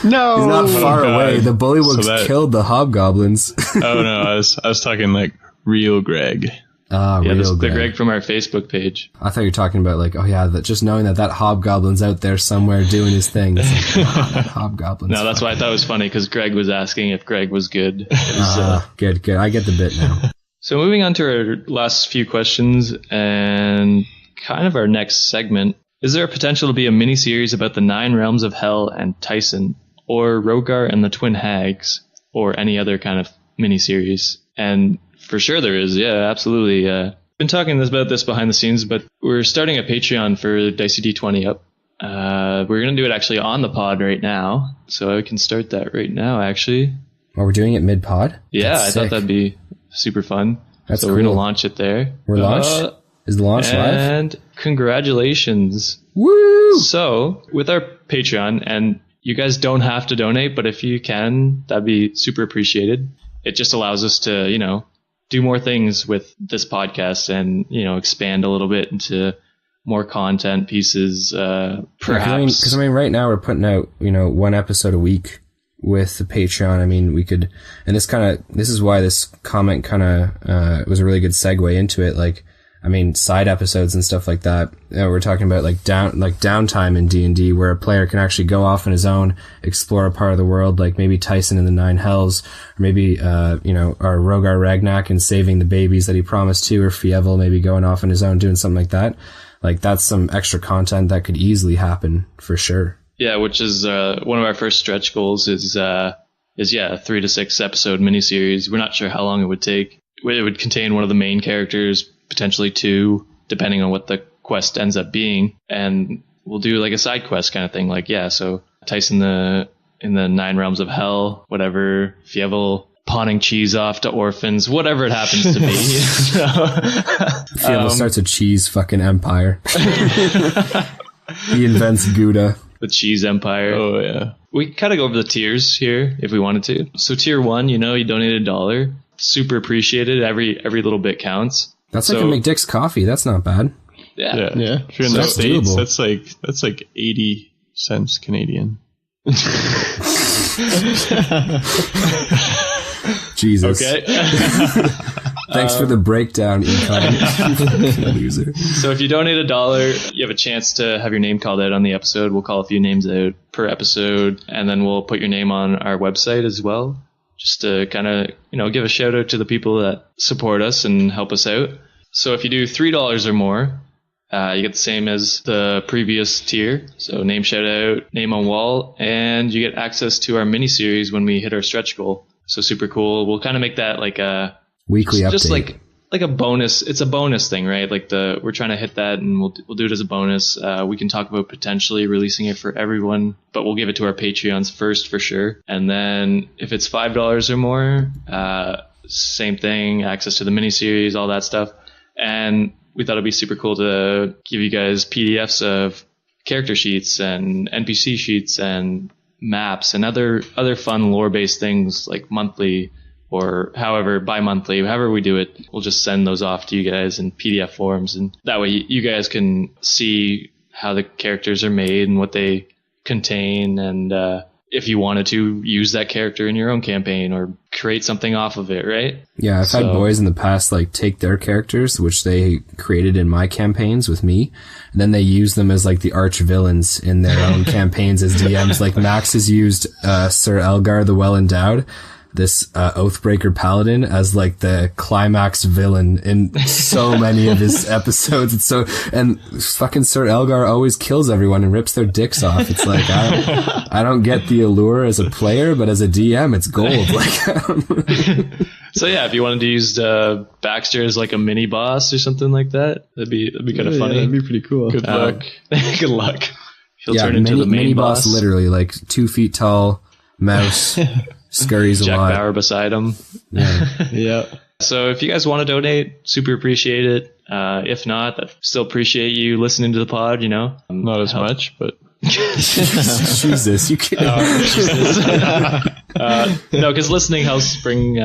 [SPEAKER 3] not far away. The bullywugs killed the hobgoblins.
[SPEAKER 2] Oh no, I was talking like real Greg.
[SPEAKER 1] The Greg from our Facebook page.
[SPEAKER 3] I thought you were talking about like, just knowing that hobgoblin's out there somewhere doing his thing. It's like, that hobgoblin's
[SPEAKER 1] No, that's why I thought it was funny, because Greg was asking if Greg was good.
[SPEAKER 3] Good. I get the bit now.
[SPEAKER 1] So moving on to our last few questions and kind of our next segment. Is there a potential to be a mini-series about the 9 realms of hell and Tyson, or Rogar and the Twin Hags, or any other kind of mini-series? And for sure there is, yeah, absolutely. Been talking about this behind the scenes, but we're starting a Patreon for Dicey D20 up. We're going to do it actually on the pod right now, so I can start that right now, actually.
[SPEAKER 3] Oh, we're doing it mid-pod?
[SPEAKER 1] Yeah, I thought that'd be super fun.
[SPEAKER 3] That's
[SPEAKER 1] so
[SPEAKER 3] cool.
[SPEAKER 1] We're going to launch it there.
[SPEAKER 3] We're launched? Is the launch live?
[SPEAKER 1] And congratulations.
[SPEAKER 3] Woo!
[SPEAKER 1] So, with our Patreon, and you guys don't have to donate, but if you can, that'd be super appreciated. It just allows us to, do more things with this podcast and, expand a little bit into more content pieces, perhaps.
[SPEAKER 3] Because right now we're putting out, 1 episode a week with the Patreon. We could, and this is why this comment was a really good segue into it. Side episodes and stuff like that. We're talking about downtime in D&D, where a player can actually go off on his own, explore a part of the world, like maybe Tyson in the 9 Hells, or maybe, our Rogar Ragnak and saving the babies that he promised to, or Fievel maybe going off on his own, doing something like that. That's some extra content that could easily happen for sure.
[SPEAKER 1] Yeah, which is, one of our first stretch goals is a 3 to 6 episode miniseries. We're not sure how long it would take. It would contain one of the main characters, potentially 2, depending on what the quest ends up being, and we'll do like a side quest kind of thing. So Tyson in the 9 realms of hell, whatever, Fievel pawning cheese off to orphans, whatever it happens to be.
[SPEAKER 3] Fievel starts a cheese fucking empire. He invents Gouda.
[SPEAKER 1] The cheese empire.
[SPEAKER 2] Oh yeah.
[SPEAKER 1] we kind of go over the tiers here if we wanted to. So tier 1, you donate $1. Super appreciated. Every little bit counts.
[SPEAKER 3] That's like a McDick's coffee. That's not bad.
[SPEAKER 1] Yeah.
[SPEAKER 2] If you're in the States, doable. That's like 80 cents Canadian.
[SPEAKER 3] Jesus.
[SPEAKER 1] Okay.
[SPEAKER 3] Thanks for the breakdown, Econ. Loser.
[SPEAKER 1] So if you donate $1, you have a chance to have your name called out on the episode. We'll call a few names out per episode, and then we'll put your name on our website as well, just to kind of, give a shout out to the people that support us and help us out. So if you do $3 or more, you get the same as the previous tier. So name shout out, name on wall, and you get access to our mini series when we hit our stretch goal. So super cool. We'll kind of make that like a
[SPEAKER 3] weekly update.
[SPEAKER 1] Just like a bonus. It's a bonus thing, right? Like we're trying to hit that, and we'll do it as a bonus. We can talk about potentially releasing it for everyone, but we'll give it to our Patreons first for sure. And then if it's $5 or more, same thing, access to the mini series, all that stuff. And we thought it'd be super cool to give you guys PDFs of character sheets and NPC sheets and maps and other fun lore-based things like monthly or bi-monthly, however we do it. We'll just send those off to you guys in PDF forms, and that way you guys can see how the characters are made and what they contain, and if you wanted to use that character in your own campaign or create something off of it, right?
[SPEAKER 3] Yeah, I've had boys in the past take their characters, which they created in my campaigns with me, and then they use them as the arch villains in their own campaigns as DMs. Like Max has used Sir Elgar the Well Endowed, this Oathbreaker Paladin, as the climax villain in so many of his episodes. And fucking Sir Elgar always kills everyone and rips their dicks off. It's I don't get the allure as a player, but as a DM, it's gold.
[SPEAKER 1] So yeah, if you wanted to use Baxter as a mini boss or something like that, that'd be kind of funny.
[SPEAKER 4] Yeah, that'd be pretty cool.
[SPEAKER 1] Good luck. Good luck. He'll turn into the
[SPEAKER 3] mini boss. Literally 2 feet tall, mouse. Scurries a lot.
[SPEAKER 1] Jack Bauer beside him.
[SPEAKER 3] Yeah.
[SPEAKER 4] Yeah.
[SPEAKER 1] So if you guys want to donate, super appreciate it. If not, I still appreciate you listening to the pod,
[SPEAKER 2] Not as much, but...
[SPEAKER 3] Jesus, you can't.
[SPEAKER 1] No, because listening helps bring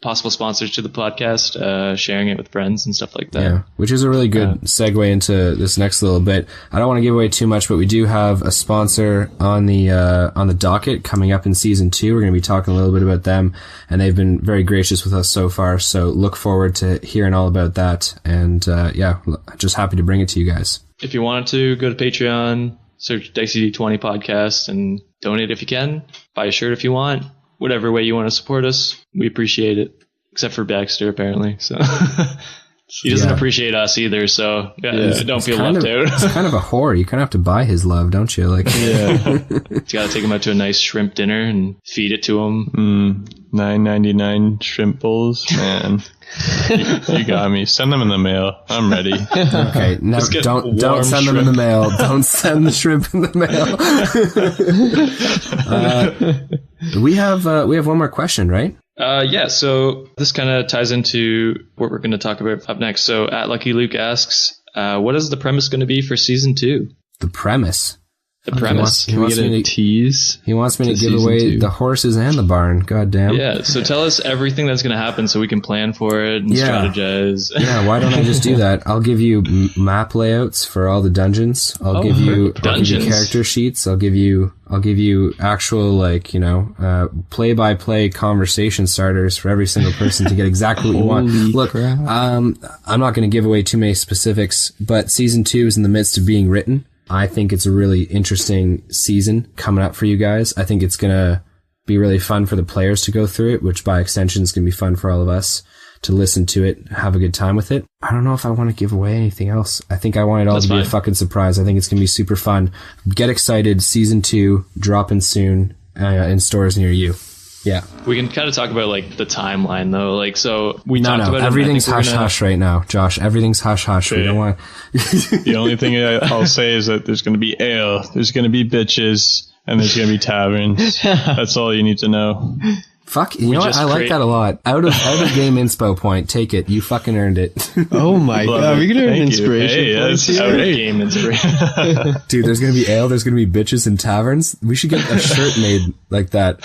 [SPEAKER 1] possible sponsors to the podcast, sharing it with friends and stuff like that.
[SPEAKER 3] Yeah, which is a really good segue into this next little bit. I don't want to give away too much, but we do have a sponsor on the docket coming up in season 2. We're going to be talking a little bit about them, and they've been very gracious with us so far. So look forward to hearing all about that. And just happy to bring it to you guys.
[SPEAKER 1] If you wanted to, go to Patreon, search Dicey D20 podcast, and donate if you can. Buy a shirt if you want. Whatever way you want to support us, we appreciate it. Except for Baxter, apparently. So he doesn't appreciate us either. So don't feel left out.
[SPEAKER 3] He's kind of a whore. You kind of have to buy his love, don't you?
[SPEAKER 1] Yeah. You got to take him out to a nice shrimp dinner and feed it to him.
[SPEAKER 2] $9.99 shrimp bowls, man. You got me. Send them in the mail. I'm ready.
[SPEAKER 3] Okay, no, don't send them in the mail. Don't send the shrimp in the mail. We have one more question, right?
[SPEAKER 1] Yeah. So this kind of ties into what we're going to talk about up next. So at Lucky Luke asks, what is the premise going to be for season 2?
[SPEAKER 3] The premise.
[SPEAKER 1] The premise.
[SPEAKER 4] Can we get a tease?
[SPEAKER 3] He wants me to give away the horses and the barn. God damn.
[SPEAKER 1] Yeah, so tell us everything that's going to happen so we can plan for it and strategize.
[SPEAKER 3] Yeah, why don't I just do that? I'll give you map layouts for all the dungeons. I'll give you character sheets. I'll give you actual play-by-play conversation starters for every single person to get exactly what you want. Look, I'm not going to give away too many specifics, but season 2 is in the midst of being written. I think it's a really interesting season coming up for you guys. I think it's going to be really fun for the players to go through it, which by extension is going to be fun for all of us to listen to it, have a good time with it. I don't know if I want to give away anything else. I think I want it all to be a fucking surprise. I think it's going to be super fun. Get excited. Season 2 dropping soon in stores near you. Yeah.
[SPEAKER 1] We can kind of talk about the timeline though. So we talked about
[SPEAKER 3] everything's hush right now, Josh. Everything's hush. Okay. We don't want.
[SPEAKER 2] The only thing I'll say is that there's going to be ale, there's going to be bitches, and there's going to be taverns. That's all you need to know.
[SPEAKER 3] Fuck, you know what? I like that a lot. Out of game inspo point. Take it. You fucking earned it.
[SPEAKER 4] Oh my god, we can earn inspiration.
[SPEAKER 2] Hey,
[SPEAKER 4] points
[SPEAKER 2] that's
[SPEAKER 4] here.
[SPEAKER 2] great.
[SPEAKER 1] Game inspiration.
[SPEAKER 3] Dude, there's gonna be ale, there's gonna be bitches in taverns. We should get a shirt made like that.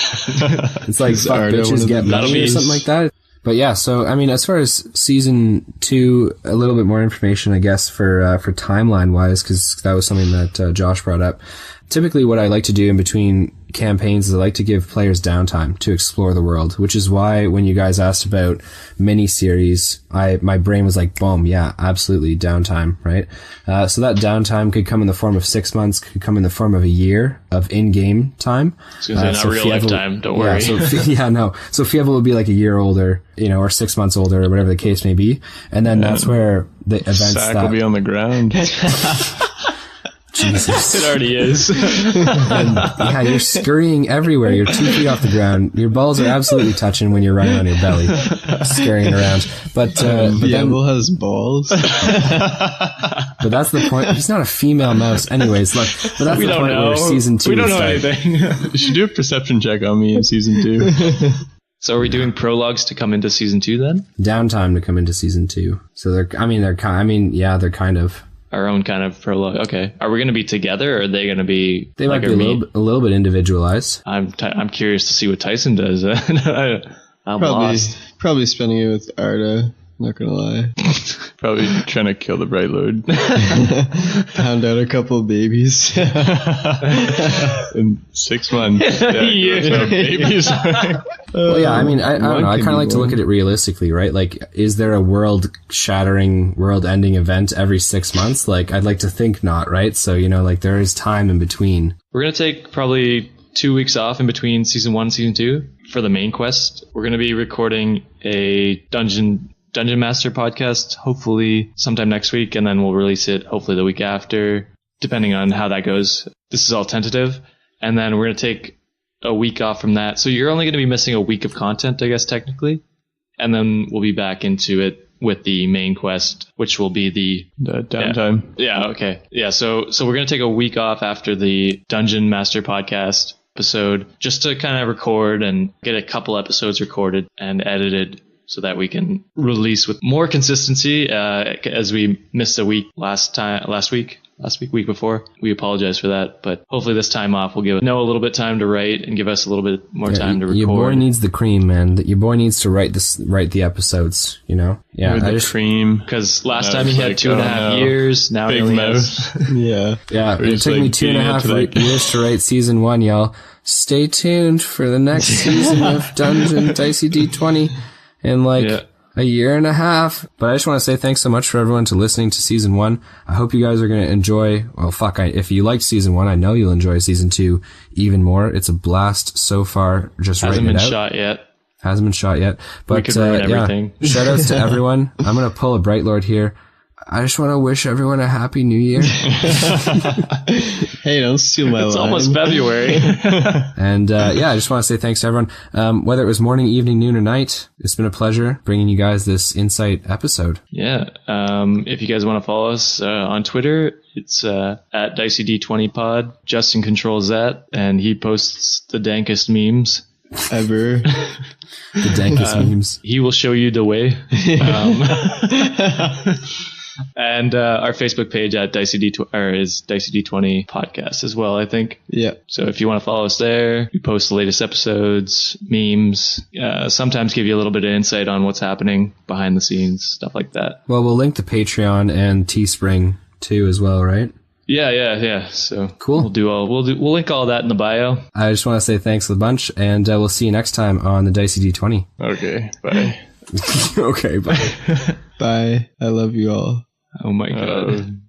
[SPEAKER 3] It's like, fuck
[SPEAKER 4] Arda,
[SPEAKER 3] bitches get
[SPEAKER 1] That'll
[SPEAKER 3] money
[SPEAKER 1] be-
[SPEAKER 3] or something like that. But yeah, so, I mean, as far as season 2, a little bit more information, I guess, for timeline wise, cause that was something that Josh brought up. Typically what I like to do in between campaigns is I like to give players downtime to explore the world, which is why when you guys asked about mini-series, my brain was like, boom, yeah, absolutely, downtime, right? So that downtime could come in the form of 6 months, could come in the form of a year of in-game time.
[SPEAKER 1] It's not real
[SPEAKER 3] Fievel-
[SPEAKER 1] lifetime, don't worry.
[SPEAKER 3] So Fievel would be like a year older, or 6 months older, or whatever the case may be. And then that's where the events
[SPEAKER 2] Sack will be on the ground.
[SPEAKER 3] Jesus.
[SPEAKER 1] It already is.
[SPEAKER 3] Yeah, you're scurrying everywhere. You're 2 feet off the ground. Your balls are absolutely touching when you're running on your belly, scurrying around. But
[SPEAKER 4] Fievel has balls.
[SPEAKER 3] but that's the point. He's not a female mouse, anyways. Look, but that's
[SPEAKER 1] We
[SPEAKER 3] the
[SPEAKER 1] don't
[SPEAKER 3] point
[SPEAKER 1] know.
[SPEAKER 3] where season 2
[SPEAKER 1] We don't
[SPEAKER 3] would
[SPEAKER 1] know
[SPEAKER 3] start.
[SPEAKER 1] anything.
[SPEAKER 2] You should do a perception check on me in season 2.
[SPEAKER 1] So are we doing prologues to come into season 2 then?
[SPEAKER 3] Downtime to come into season 2. So they're kind of.
[SPEAKER 1] Our own kind of prologue. Okay. Are we going to be together, or are they going to be?
[SPEAKER 3] They
[SPEAKER 1] like
[SPEAKER 3] might be
[SPEAKER 1] a
[SPEAKER 3] a little bit individualized.
[SPEAKER 1] I'm curious to see what Tyson does. I'm lost.
[SPEAKER 4] Probably spending it with Arda. Not gonna lie.
[SPEAKER 2] Probably trying to kill the Bright Lord.
[SPEAKER 4] Pound out a couple of babies.
[SPEAKER 2] In 6 months. Yeah,
[SPEAKER 1] Yeah.
[SPEAKER 2] so babies.
[SPEAKER 3] Well, yeah, I mean, I don't know. I
[SPEAKER 4] One
[SPEAKER 3] kind
[SPEAKER 4] can
[SPEAKER 3] of
[SPEAKER 4] be
[SPEAKER 3] like to look
[SPEAKER 4] one.
[SPEAKER 3] at it realistically, right? Like, is there a world-shattering, world-ending event every 6 months? Like, I'd like to think not, right? So, like, there is time in between.
[SPEAKER 1] We're going to take probably 2 weeks off in between season 1 and season 2 for the main quest. We're going to be recording a Dungeon Master podcast, hopefully sometime next week, and then we'll release it hopefully the week after, depending on how that goes. This is all tentative. And then we're going to take a week off from that. So you're only going to be missing a week of content, I guess, technically. And then we'll be back into it with the main quest, which will be the
[SPEAKER 2] Downtime.
[SPEAKER 1] Yeah, okay. Yeah, so we're going to take a week off after the Dungeon Master podcast episode just to kind of record and get a couple episodes recorded and edited so that we can release with more consistency as we missed a week last week before. We apologize for that, but hopefully this time off will give Noah a little bit of time to write and give us a little bit more time to record.
[SPEAKER 3] Your boy needs the cream, man. Your boy needs to write the episodes, Yeah,
[SPEAKER 2] With the cream.
[SPEAKER 1] Because last
[SPEAKER 2] No,
[SPEAKER 1] time he
[SPEAKER 2] it's
[SPEAKER 1] had
[SPEAKER 2] like,
[SPEAKER 1] 2.5
[SPEAKER 2] no.
[SPEAKER 1] years. Now he
[SPEAKER 2] Big
[SPEAKER 1] only
[SPEAKER 2] mouth.
[SPEAKER 1] has...
[SPEAKER 4] Yeah.
[SPEAKER 3] Yeah,
[SPEAKER 2] We're
[SPEAKER 3] it
[SPEAKER 2] just,
[SPEAKER 3] took me
[SPEAKER 2] like,
[SPEAKER 3] 2.5 years to write season 1, y'all. Stay tuned for the next season of Dungeon Dicey D20 in a year and a half. But I just want to say thanks so much for everyone to listening to season 1. I hope you guys are going to enjoy, if you liked season 1, I know you'll enjoy season 2 even more. It's a blast so far, just
[SPEAKER 1] Hasn't
[SPEAKER 3] writing
[SPEAKER 1] been
[SPEAKER 3] it out.
[SPEAKER 1] shot yet.
[SPEAKER 3] Hasn't been shot yet. But
[SPEAKER 1] could ruin everything.
[SPEAKER 3] Shout outs to everyone. I'm going to pull a Bright Lord here. I just want to wish everyone a happy new year.
[SPEAKER 4] Hey, don't steal my line.
[SPEAKER 1] It's almost February.
[SPEAKER 3] And I just want to say thanks to everyone. Whether it was morning, evening, noon, or night, it's been a pleasure bringing you guys this Insight episode.
[SPEAKER 1] Yeah. If you guys want to follow us on Twitter, it's at Dicey D20 Pod. Justin controls that, and he posts the dankest memes
[SPEAKER 4] Ever.
[SPEAKER 3] The dankest memes.
[SPEAKER 1] He will show you the way. And our Facebook page at Dicey D20 is Dicey D20 Podcast as well, I think.
[SPEAKER 4] Yeah.
[SPEAKER 1] So if you want to follow us there, we post the latest episodes, memes, sometimes give you a little bit of insight on what's happening behind the scenes, stuff like that.
[SPEAKER 3] Well, we'll link the Patreon and Teespring too as well, right?
[SPEAKER 1] Yeah. So
[SPEAKER 3] Cool.
[SPEAKER 1] We'll link all that in the bio.
[SPEAKER 3] I just want to say thanks a bunch, and we'll see you next time on the Dicey D20.
[SPEAKER 2] Okay, bye.
[SPEAKER 3] Okay, bye.
[SPEAKER 4] Bye. I love you all.
[SPEAKER 1] Oh my god.